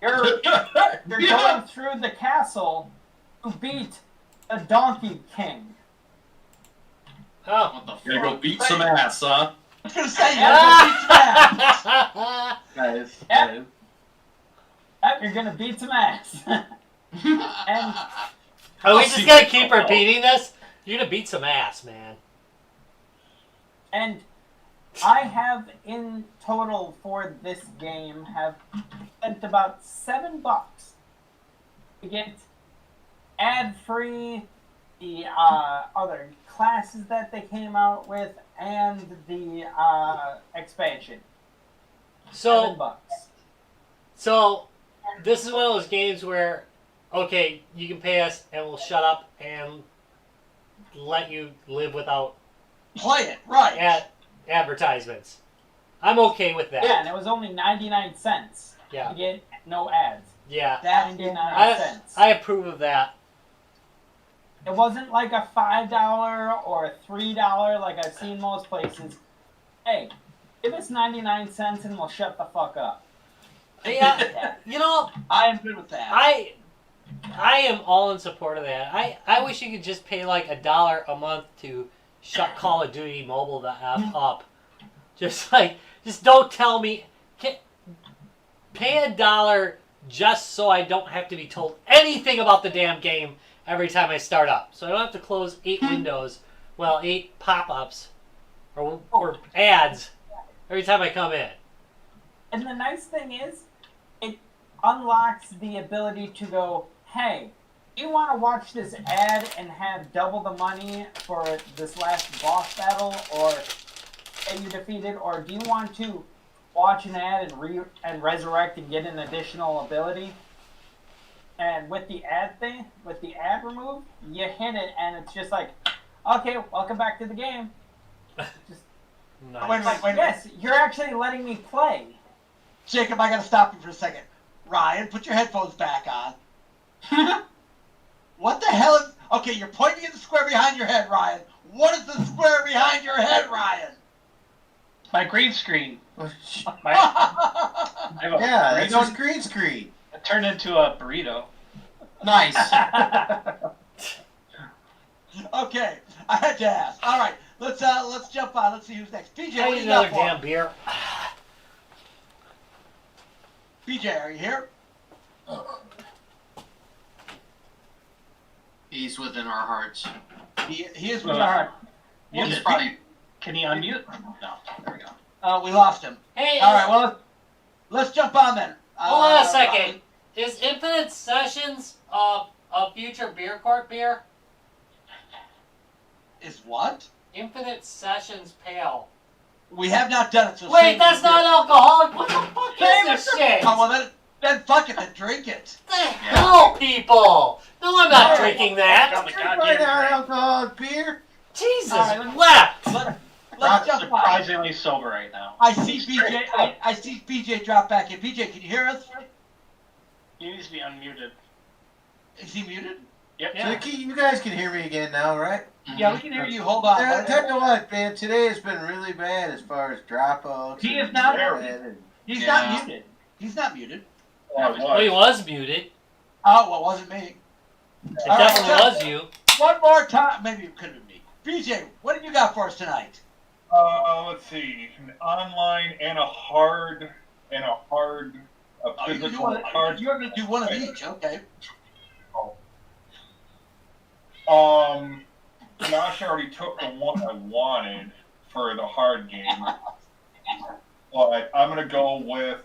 You're going through the castle to beat the Donkey King. Oh. What the fuck? Gotta go beat some ass, huh? I was gonna say you gotta beat that. Nice. Yep. Nice. Yep, you're gonna beat some ass. And Are we just gonna keep repeating this? You're gonna beat some ass, man. And I have, in total for this game, have spent about $7 to get ad-free, the other classes that they came out with, and the expansion. So, $7. so this is one of those games where, okay, you can pay us and we'll shut up and let you live without Play it, right. advertisements. I'm okay with that. Yeah, and it was only 99 cents. Yeah. To get no ads. Yeah. That's 99 cents. I approve of that. It wasn't like a $5 or a $3 like I've seen most places. Hey, give us 99 cents and we'll shut the fuck up. Yeah, you know, I am good with that. I am all in support of that. I wish you could just pay like $1 a month to shut Call of Duty Mobile the F up. Just don't tell me. Pay $1 just so I don't have to be told anything about the damn game every time I start up. So I don't have to close 8 windows, 8 pop-ups or ads every time I come in. And the nice thing is, it unlocks the ability to go, hey, do you want to watch this ad and have double the money for this last boss battle or that you defeated, or do you want to watch an ad and resurrect and get an additional ability? And with the ad thing, with the ad remove, you hit it and it's just like, okay, welcome back to the game. Just, Nice. Wait a minute. yes, you're actually letting me play. Jacob, I gotta stop you for a second. Ryan, put your headphones back on. What the hell is... Okay, you're pointing at the square behind your head, Ryan. What is the square behind your head, Ryan? My green screen. I have a Yeah, that's burrito. just green screen. It turned into a burrito. Nice. Okay, I had to ask. All right, let's jump on. Let's see who's next. PJ, I what do need you another got for damn me? beer. PJ, are you here? He's within our hearts. He is with our... He's probably. Can he unmute? No. There we go. We lost him. Hey, All right, well, let's jump on then. hold on a second. Is Infinite Sessions a future beer court beer? Is what? Infinite Sessions Pale. We have not done it, so... Wait, save that's the- not alcoholic. What the fuck is this shit? Oh, well, then fuck it, then drink it. What the hell, people? No, I'm not drinking that. On the Drink goddamn right out drink. alcoholic beer. Jesus, All right, left. let's jump on. Surprisingly sober right now. I see BJ. I see BJ drop back in. BJ, can you hear us? He needs to be unmuted. Is he muted? Yep. Yeah. So you guys can hear me again now, right? Yeah, we can hear you. Hold on. Tell you what, man, today has been really bad as far as dropouts. He is and not- and- He's Yeah. not muted. He's not muted. Well, he was muted. Oh, well, it wasn't me. It All right, definitely so- was you. One more time. Maybe it could have been me. BJ, what have you got for us tonight? Let's see, an online and a hard, physical hard. You're going to do one of each. Okay. Josh already took the one I wanted for the hard game, but I'm gonna go with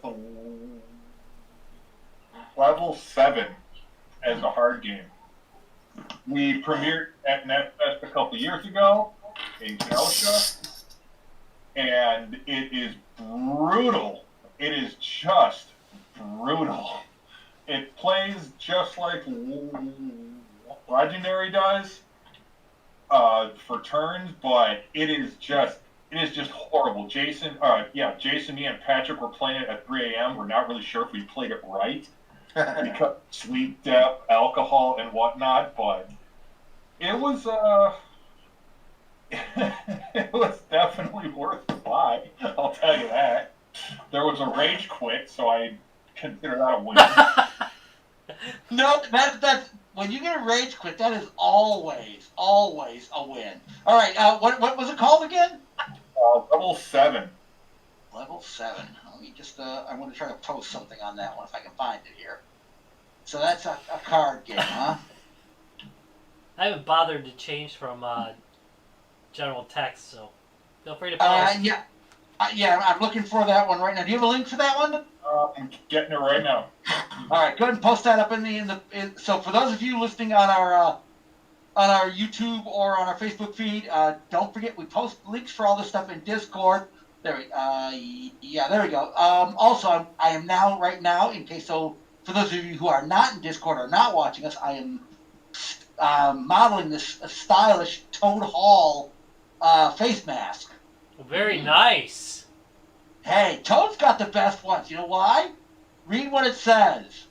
level 7 as the hard game. We premiered at NetFest a couple years ago in Kenosha, and it is brutal. It is just brutal. It plays just like Legendary does for turns, but it is just horrible. Jason, me and Patrick were playing it at 3 a.m. We're not really sure if we played it right because sleep depth, alcohol, and whatnot, but it was it was definitely worth the buy. I'll tell you that. There was a rage quit, so I consider that a win. No, that's when you get a rage quit. That is always a win. All right. What was it called again? Level 7. Level 7. Let me just. I'm going to try to post something on that one if I can find it here. So that's a card game, huh? I haven't bothered to change from general text, so feel free to post. Yeah. I'm looking for that one right now. Do you have a link for that one? I'm getting it right now. All right, go ahead and post that up in the. So for those of you listening on our YouTube or on our Facebook feed, don't forget we post links for all this stuff in Discord. There we go. Also, I am now right now in case for those of you who are not in Discord or not watching us, I am modeling this stylish Toad Hall face mask. Very nice. Hey, Toad's got the best ones. You know why? Read what it says.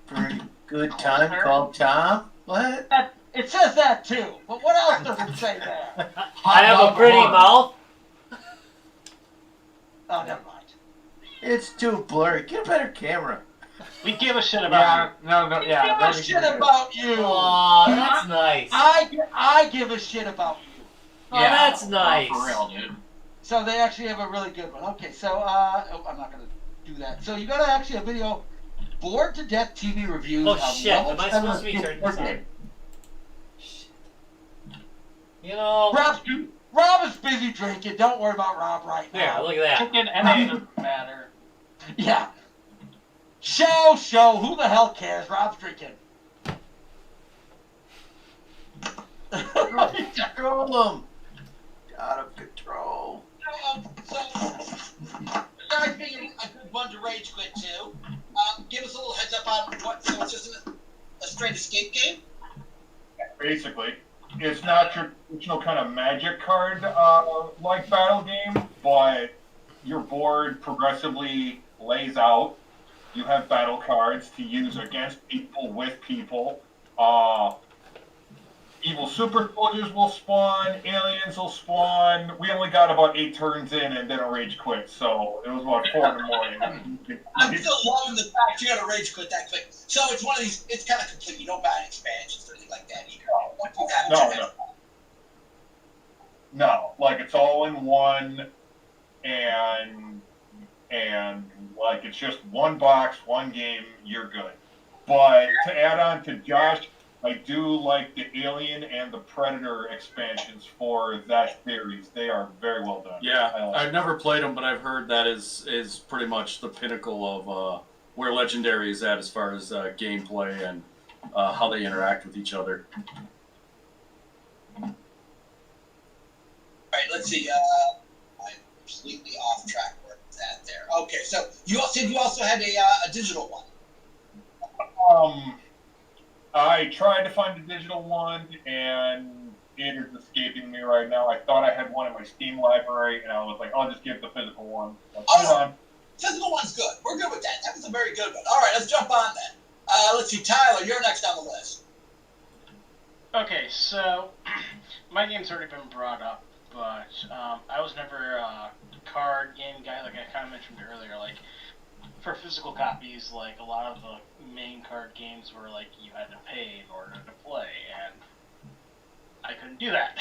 Pretty good time called Tom. What? It says that too. But what else does it say there? I have a pretty mouth. Oh, never mind. It's too blurry. Get a better camera. We give a shit about Give a shit about you. Aw, that's nice. I give a shit about you. Oh, that's nice. For real, dude. So they actually have a really good one. Okay, so I'm not gonna do that. So you got actually a video, bored to death TV reviews. Oh of shit! level Am I 7 supposed to be turning this board on? game. Shit. You know. Rob is busy drinking. Don't worry about Rob right There, now. look at that. chicken and it doesn't matter. Yeah. Show. Who the hell cares? Rob's drinking. Control them. Out of control. So, I figured a good one to rage quit too. Give us a little heads up on what. So it's just a straight escape game. Basically, it's not your traditional kind of magic card like battle game, but your board progressively lays out. You have battle cards to use against people, with people. Evil super soldiers will spawn, aliens will spawn. We only got about 8 turns in and then a rage quit, so it was about 4 in the morning. I'm still loving the fact you got to rage quit that quick. So it's one of these. It's kind of complete. You don't buy expansions or anything like that either. Once you have it, No, like it's all in one, and like it's just one box, one game, you're good. But to add on to Josh, I do like the Alien and the Predator expansions for that series. They are very well done. Yeah, I've never played them, but I've heard that is pretty much the pinnacle of where Legendary is at as far as gameplay and how they interact with each other. All right, let's see. I'm completely off track where it's at there. Okay, so you also had a digital one. I tried to find a digital one, and It is escaping me right now. I thought I had one in my Steam library, and I was like, I'll just give the physical one. Like, hold on. Physical one's good. We're good with that. That was a very good one. All right, let's jump on then. Let's see, Tyler, you're next on the list. Okay, so my game's already been brought up, but I was never a card game guy, like I kind of mentioned earlier. Like, for physical copies, like, a lot of the main card games were, like, you had to pay in order to play, and I couldn't do that.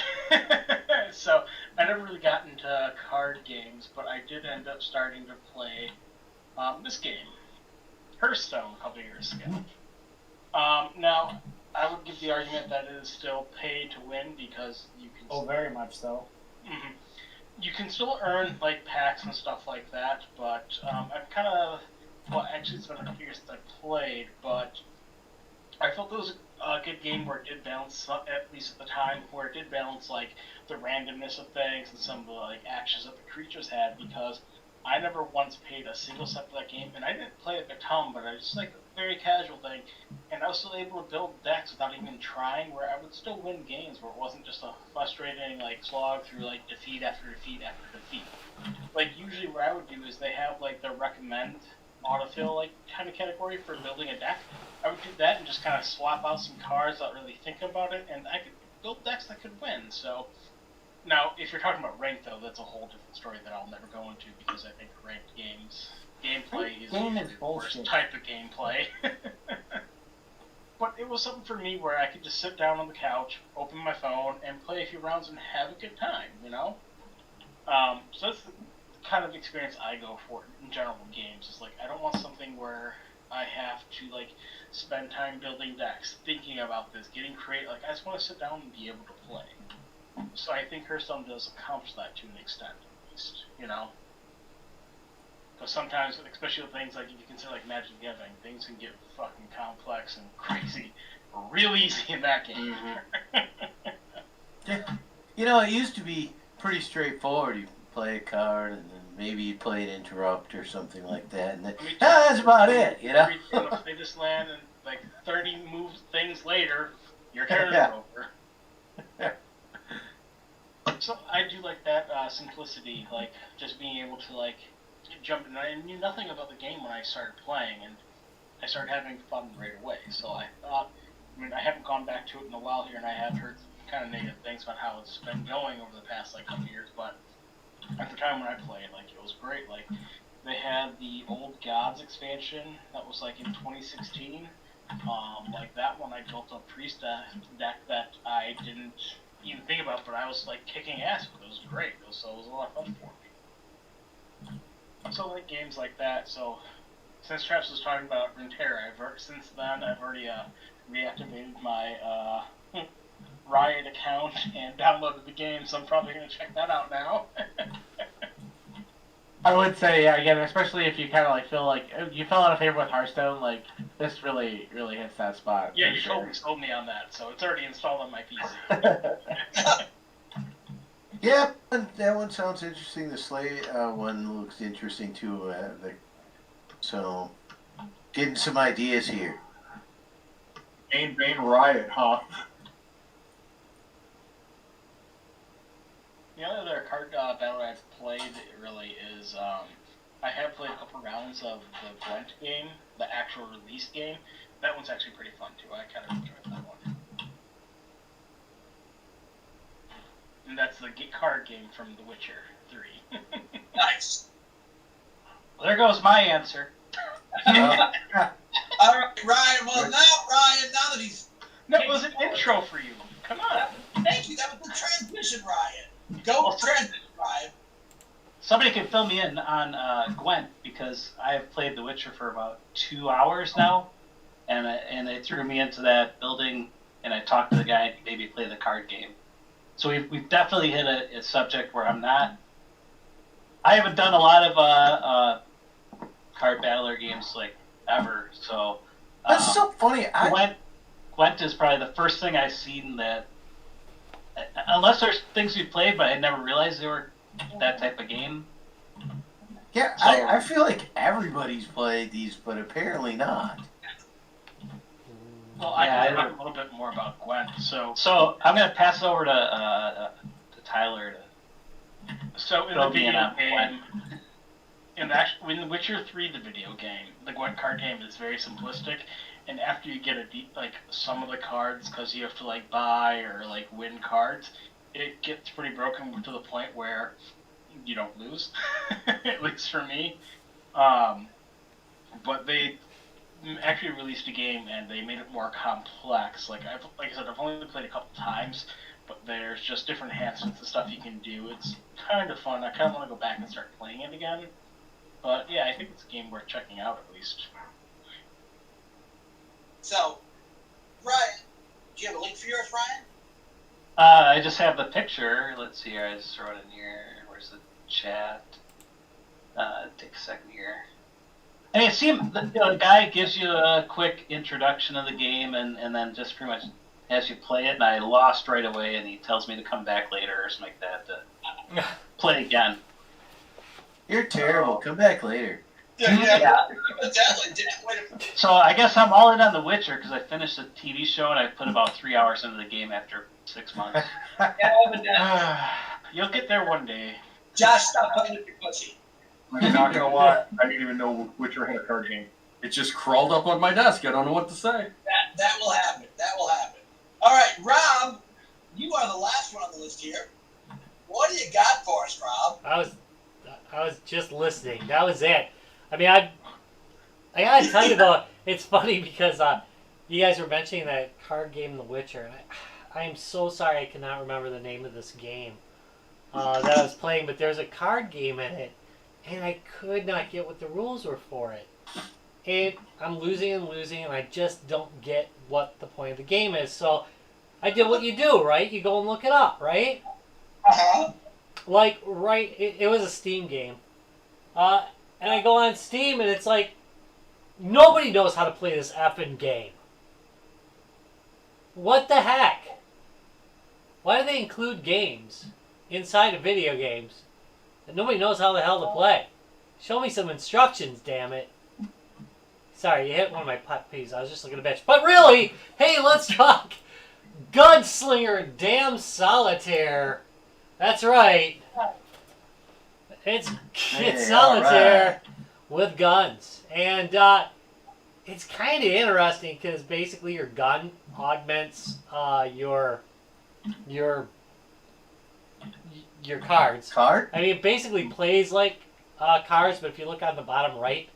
So I never really got into card games, but I did end up starting to play this game, Hearthstone, a couple years ago. Now, I would give the argument that it is still pay to win because you can. Oh, very much so. Mm-hmm. You can still earn like packs and stuff like that, but I've kind of. Well, actually, it's been a couple years since I played, but I felt it was a good game where it did balance, at least at the time, where it did balance like the randomness of things and some of the like actions that the creatures had, because I never once paid a single cent for that game, and I didn't play it a ton, but I just like a very casual thing, and I was still able to build decks without even trying, where I would still win games, where it wasn't just a frustrating like slog through like defeat after defeat after defeat. Like usually what I would do is they have like the recommend autofill like kind of category for building a deck. I would do that and just kind of swap out some cards without really thinking about it, and I could build decks that could win. So now, if you're talking about ranked though, that's a whole different story that I'll never go into, because I think ranked gameplay is the worst type of gameplay. But it was something for me where I could just sit down on the couch, open my phone, and play a few rounds and have a good time, you know? So that's the kind of experience I go for in general with games. It's like, I don't want something where I have to, like, spend time building decks, thinking about this, getting creative. Like, I just want to sit down and be able to play. So I think Hearthstone does accomplish that to an extent, at least, you know? Because sometimes, especially with things like, if you consider, like, Magic the Gathering, things can get fucking complex and crazy real easy in that game. Yeah. You know, it used to be pretty straightforward. You play a card, and then maybe you play an interrupt or something like that, and then, that's about it, you know? Play this land, and, like, 30 moves things later, your turn is over. So I do like that simplicity, like just being able to like jump in. I knew nothing about the game when I started playing, and I started having fun right away. So I thought, I mean, I haven't gone back to it in a while here, and I have heard kind of negative things about how it's been going over the past like couple years. But at the time when I played, like it was great. Like they had the Old Gods expansion that was like in 2016. Like that one, I built a priest deck that I didn't even think about, but I was like kicking ass with it. It was great. So it was a lot of fun for me. So like games like that. So since Travis was talking about Runeterra, since then I've already reactivated my Riot account and downloaded the game. So I'm probably gonna check that out now. I would say, yeah, again, especially if you kind of like feel like you fell out of favor with Hearthstone, like this really hits that spot. Yeah, you totally sold me on that, so it's already installed on my PC. Yeah, that one sounds interesting. The Slay one looks interesting too. So, getting some ideas here. Bane Riot, huh? The only other card battle I've played really is I have played a couple rounds of the Gwent game, the actual release game. That one's actually pretty fun too. I kind of enjoyed that one. And that's the card game from The Witcher 3. Nice. Well, there goes my answer. All right, Ryan. Well, Ryan, now that he's... That was an intro for you. Come on. Thank you. That was the transition, Ryan. Go transition, Ryan. Somebody can fill me in on Gwent, because I have played The Witcher for about 2 hours now, and they threw me into that building, and I talked to the guy and maybe play the card game. So we've definitely hit a subject where I haven't done a lot of card battler games like ever. So That's so funny. Gwent is probably the first thing I've seen that, unless there's things we've played, but I never realized they were that type of game. Yeah, So, I feel like everybody's played these, but apparently not. Well, I Yeah, can talk a little bit more about Gwent. So I'm gonna pass it over to Tyler to. So in the video game, in The Witcher 3, the video game, the Gwent card game is very simplistic, and after you get some of the cards, because you have to like buy or like win cards, it gets pretty broken to the point where you don't lose, at least for me. But they actually released a game and they made it more complex. Like I said, I've only played a couple times, but there's just different enhancements and stuff you can do. It's kind of fun. I kind of want to go back and start playing it again. But yeah, I think it's a game worth checking out at least. So, Ryan, do you have a link for yours, Ryan? I just have the picture. Let's see here. I just throw it in here. Where's the chat? Take a second here. I mean, see, the guy gives you a quick introduction of the game, and then just pretty much as you play it, and I lost right away, and he tells me to come back later or something like that to play again. You're terrible. Come back later. Yeah. So I guess I'm all in on The Witcher because I finished the TV show and I put about 3 hours into the game after 6 months. You'll get there one day. Josh, stop playing with your pussy. I'm not gonna lie, I didn't even know Witcher had a card game. It just crawled up on my desk. I don't know what to say. That will happen. That will happen. All right, Rob, you are the last one on the list here. What do you got for us, Rob? I was just listening. That was it. I mean, I gotta tell you though, it's funny because you guys were mentioning that card game, The Witcher, and I am so sorry I cannot remember the name of this game that I was playing, but there's a card game in it, and I could not get what the rules were for it. I'm losing, and I just don't get what the point of the game is. So I did what you do, right? You go and look it up, right? Uh-huh. Like, right, it was a Steam game. And I go on Steam, and it's like, nobody knows how to play this effing game. What the heck? Why do they include games inside of video games that nobody knows how the hell to play? Show me some instructions, damn it. Sorry, you hit one of my pet peeves. I was just looking at a bitch. But really, hey, let's talk Gunslinger Damn Solitaire. That's right. It's solitaire with guns. And it's kind of interesting because basically your gun augments your cards. Card? I mean, it basically plays like cards, but if you look on the bottom right,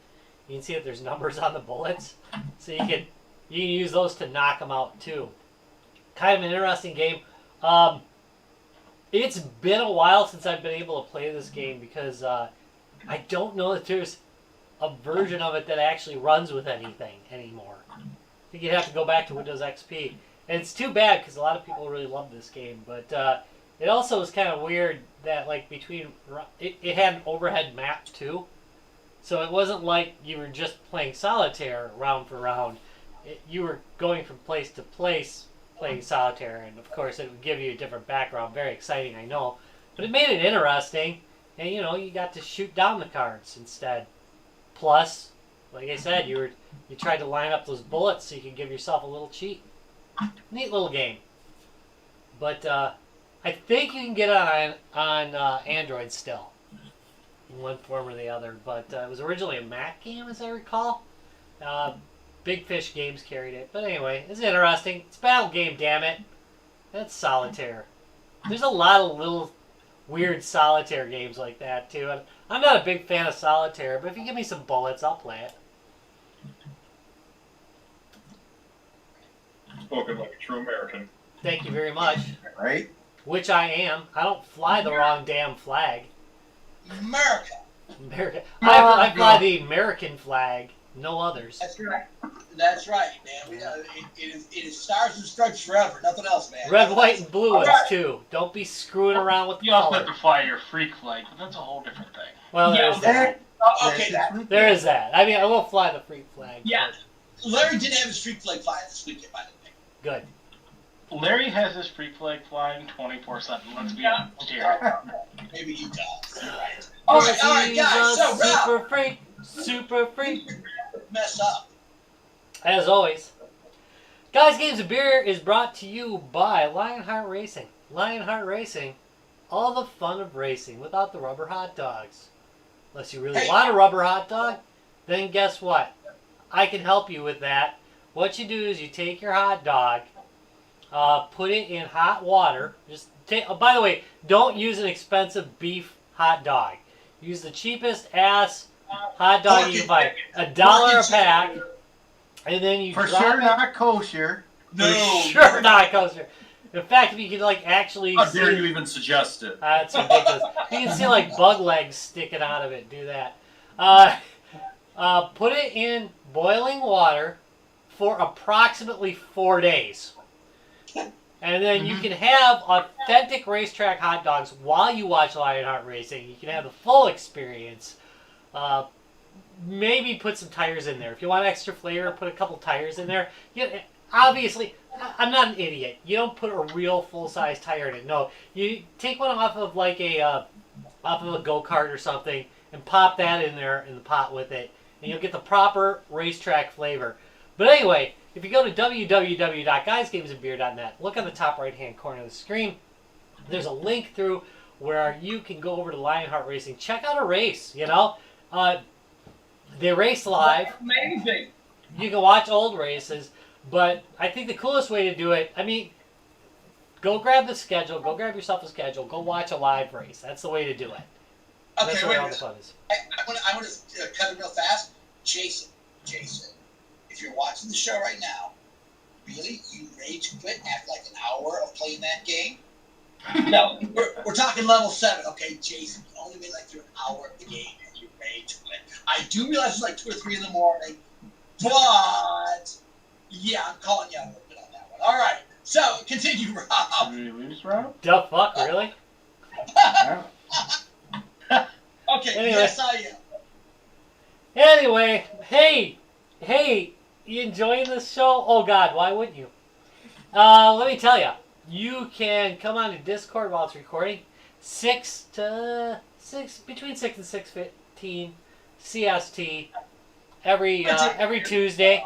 you can see that there's numbers on the bullets. So you can use those to knock them out too. Kind of an interesting game. It's been a while since I've been able to play this game because I don't know that there's a version of it that actually runs with anything anymore. I think you'd have to go back to Windows XP. And it's too bad because a lot of people really love this game. But it also was kind of weird that like it had an overhead map too. So it wasn't like you were just playing solitaire round for round. You were going from place to place playing solitaire, and of course it would give you a different background. Very exciting, I know, but it made it interesting, and you got to shoot down the cards instead. Plus, like I said, you tried to line up those bullets so you could give yourself a little cheat. Neat little game. But I think you can get it on Android still, in one form or the other. But it was originally a Mac game, as I recall. Big Fish Games carried it. But anyway, it's interesting. It's a battle game, damn it. That's solitaire. There's a lot of little weird solitaire games like that, too. And I'm not a big fan of solitaire, but if you give me some bullets, I'll play it. Spoken like a true American. Thank you very much. Right? Which I am. I don't fly the wrong damn flag. America. I fly the American flag. No others. That's right. That's right, man. It is stars and stripes forever. Nothing else, man. Red, white, and blue ones, too. Don't be screwing around with the You also color. have to fly your freak flag, but that's a whole different thing. Well, there's that. Okay, that. There is that. I mean, I will fly the freak flag. Yeah. Larry did have his freak flag flying this weekend, by the way. Good. Larry has his freak flag flying 24/7. Let's be honest here. Maybe he does. You're right. All right, guys. So, Rob, Super freak. mess up. As always. Guys, Games, and Beer is brought to you by Lionheart Racing. Lionheart Racing, all the fun of racing without the rubber hot dogs. Unless you really want a rubber hot dog, then guess what? I can help you with that. What you do is you take your hot dog, put it in hot water. Just take. Oh, by the way, don't use an expensive beef hot dog. Use the cheapest ass hot dog you can buy. $1 a pack. And then you For drop sure it. not kosher. No. For sure not kosher. In fact, if you could like actually How dare you even suggest it? that's ridiculous. You can see like bug legs sticking out of it. Do that. Put it in boiling water for approximately 4 days. And then you can have authentic racetrack hot dogs while you watch Lionheart Racing. You can have the full experience. Maybe put some tires in there. If you want extra flavor, put a couple tires in there. Obviously, I'm not an idiot. You don't put a real full-size tire in it. No, you take one off of like off of a go-kart or something and pop that in there in the pot with it, and you'll get the proper racetrack flavor. But anyway, if you go to www.guysgamesandbeer.net, look on the top right-hand corner of the screen. There's a link through where you can go over to Lionheart Racing. Check out a race, They race live. That's amazing. You can watch old races, but I think the coolest way to do it, go grab the schedule, go grab yourself a schedule, go watch a live race. That's the way to do it. Okay, That's wait where a all the minute. fun is. I want to cut it real fast. Jason, if you're watching the show right now, really, you rage quit after like an hour of playing that game? No, we're talking level 7. Okay, Jason, you only made like through an hour of the game and you rage quit. I do realize it's like 2 or 3 in the morning, but yeah, I'm calling you out a little bit on that one. All right, so continue, Rob. Did we lose, Rob? The fuck, really? No. Okay, Anyway. yes, I am. Anyway, hey, you enjoying this show? Oh God, why wouldn't you? Let me tell you, you can come on to Discord while it's recording, between 6 and 6:15 CST every Tuesday.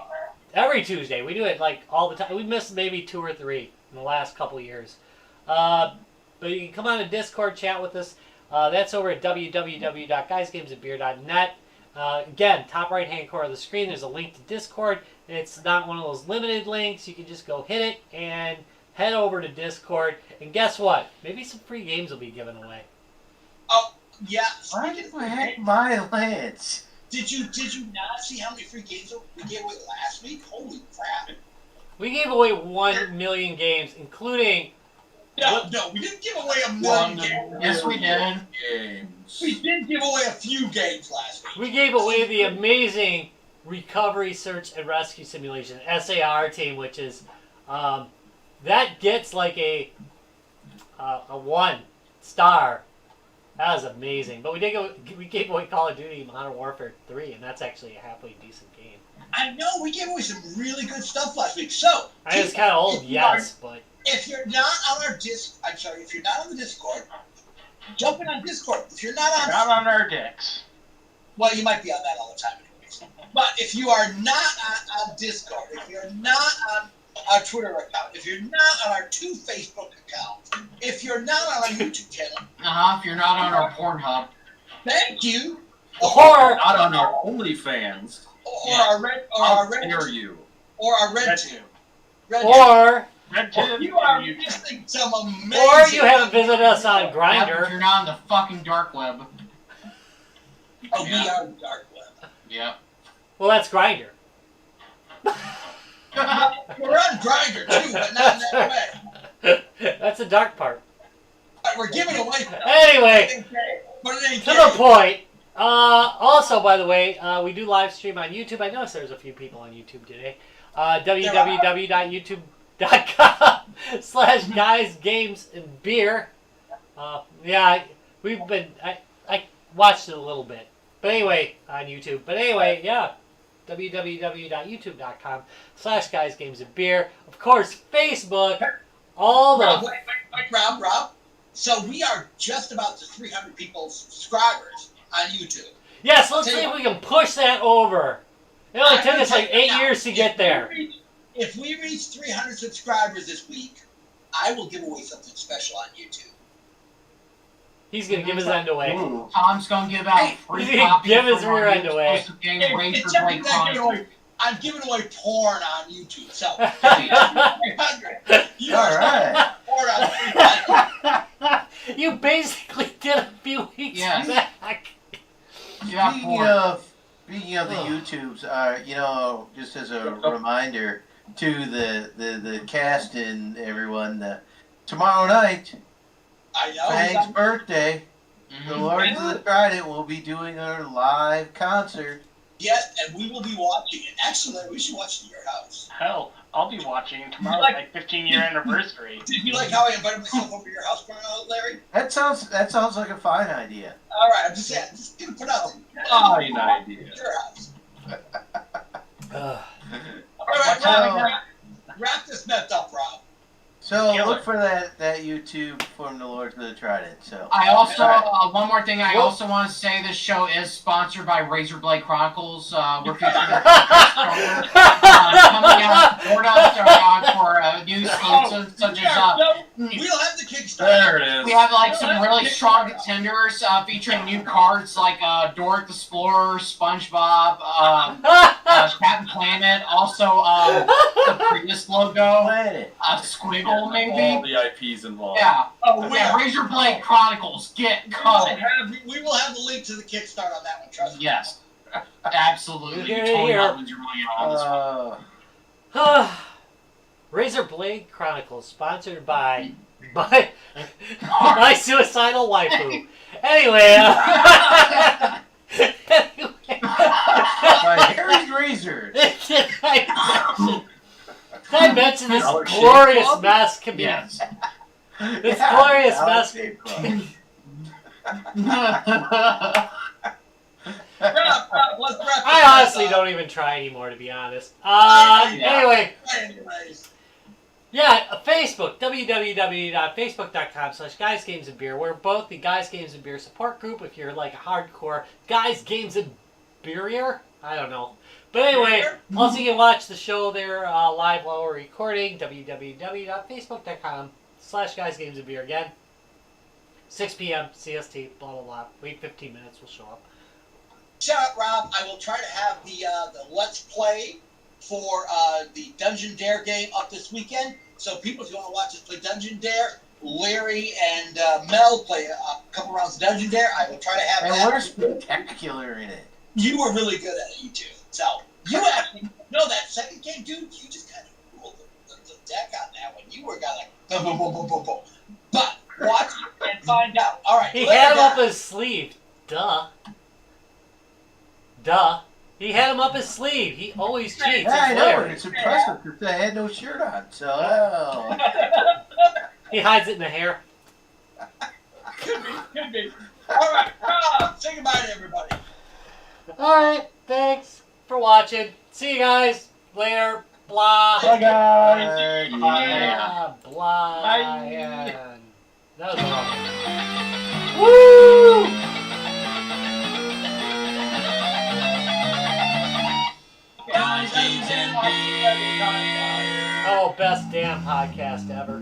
Every Tuesday, we do it like all the time. We missed maybe 2 or 3 in the last couple of years. But you can come on to Discord, chat with us. That's over at www.guysgamesandbeer.net. Again, top right-hand corner of the screen, there's a link to Discord. It's not one of those limited links. You can just go hit it and head over to Discord. And guess what? Maybe some free games will be given away. Oh, yeah. Why did I hack my Lance? Did you not see how many free games we gave away last week? Holy crap! We gave away 1 million games, including... No, we didn't give away a million games. Yes, we did. Games. We did give away a few games last week. We gave away the amazing Recovery Search and Rescue Simulation, SAR team, which is... that gets like a 1 star. That was amazing. But we gave away Call of Duty Modern Warfare 3, and that's actually a halfly decent game. I know, we gave away some really good stuff last week. So, I mean, it's kind of old, yes, but... if you're not on our if you're not on the Discord, jump in on Discord. If you're not on... Not on our dicks. Well, you might be on that all the time anyways. But if you are not on Discord, if you're not on our Twitter account, if you're not on our 2 Facebook accounts, if you're not on our YouTube channel... If you're not on our Pornhub. Thank you! Or... Not on our OnlyFans. Or our Red... Or How our Red... dare you? Or our Red Tube. Or... You are missing some amazing... Or you haven't visited us on If Grindr. you're not on the fucking dark web. Oh, we are the dark web. Yep. Well, that's Grindr. We're on Grindr too, but not in that way. That's the dark part. We're giving away stuff. Anyway, But it ain't to the point. Also, by the way, we do live stream on YouTube. I noticed there's a few people on YouTube today. www.youtube.com/guysgamesandbeer. Yeah, we've been... I watched it a little bit. But anyway, on YouTube. But anyway, yeah. www.youtube.com/guysgamesandbeer. Of course, Facebook. All the... Wait, Rob. So we are just about to 300 subscribers on YouTube. Yes, let's see if we can push that over. It only took us like 8 years to get there. if we reach 300 subscribers this week, I will give away something special on YouTube. He's gonna give his end away. Ooh. Tom's gonna give out free He's gonna copies give his from our rear end new away. exclusive game, Hey, Razor it's Blade not giving Chronicles. away. I'm giving away porn on YouTube. So 300. You All right. porn on 300. You basically did a few weeks Yes. back. Yeah, Speaking of the YouTubes, you know, just as a reminder to the cast and everyone, tomorrow night, I know. Fang's birthday, the Mhm. Lords of the Trident will be doing our live concert. Yes, and we will be watching it. Actually, Larry, we should watch it at your house. Hell, I'll be watching tomorrow's Like- my 15-year anniversary. Did you like how I invited myself over to your house, Larry? That sounds like a fine idea. All right, I'm just saying. Just gonna put out there. Fine idea. Your house. Ugh. All right, wrap this mess up, Rob. So Killer. look for that YouTube from the Lords of the Trident. So I also, Alright. one more thing, I Well- also want to say this show is sponsored by Razor Blade Chronicles. We're featuring Kickstarter coming out for us for new exclusives such as We'll have the Kickstarter. There it is. we have like some really strong contenders featuring new cards like Dora the Explorer, SpongeBob, Captain Planet, also the Prius logo, Planet. Squiggle All maybe. the IPs involved. Yeah. Oh, Yeah, Razor Blade Chronicles, get covered. We will have the link to the Kickstarter on that one. Trust me. Yes. Absolutely. Here, You totally here. not lose your money on this one. Razor Blade Chronicles, sponsored by my suicidal waifu. Anyway, By Harry's Razor. did I mention this Dollar Shave glorious Club? mess can be Yes. this glorious Dollar mess. Shave Club. Let's wrap this I honestly up. don't even try anymore, to be honest. Yeah. Anyway, Anyways. yeah, Facebook, www.facebook.com/Guys Games and Beer. We're both the Guys Games and Beer support group. If you're like a hardcore Guys Games and Beerier, I don't know. But anyway, also you can watch the show there live while we're recording. www.facebook.com/Guys Games and Beer again. 6 p.m. CST. Blah blah blah. Wait 15 minutes. We'll show up. Shout out, Rob. I will try to have the Let's Play for the Dungeon Dare game up this weekend. So people, if you want to watch us play Dungeon Dare, Larry and Mel play a couple rounds of Dungeon Dare. I will try to have And that. we're spectacular in it. You were really good at it, you two. So you actually that second game, dude. You just kind of ruled the deck on that one. You were kind of like boom, boom, boom, boom, boom, boom. But watch it and find out. All right. He Larry had him got- up his sleeve. Duh. He had him up his sleeve. He always cheats. Yeah, I It's know. Larry. It's impressive because I had no shirt on. So, He hides it in the hair. Could be. All right, Rob, say goodbye to everybody. Alright, thanks for watching. See you guys later. Blah. Bye, guys. Yeah, blah. Bye. Yeah. That was wrong. Woo! Oh, best damn podcast ever.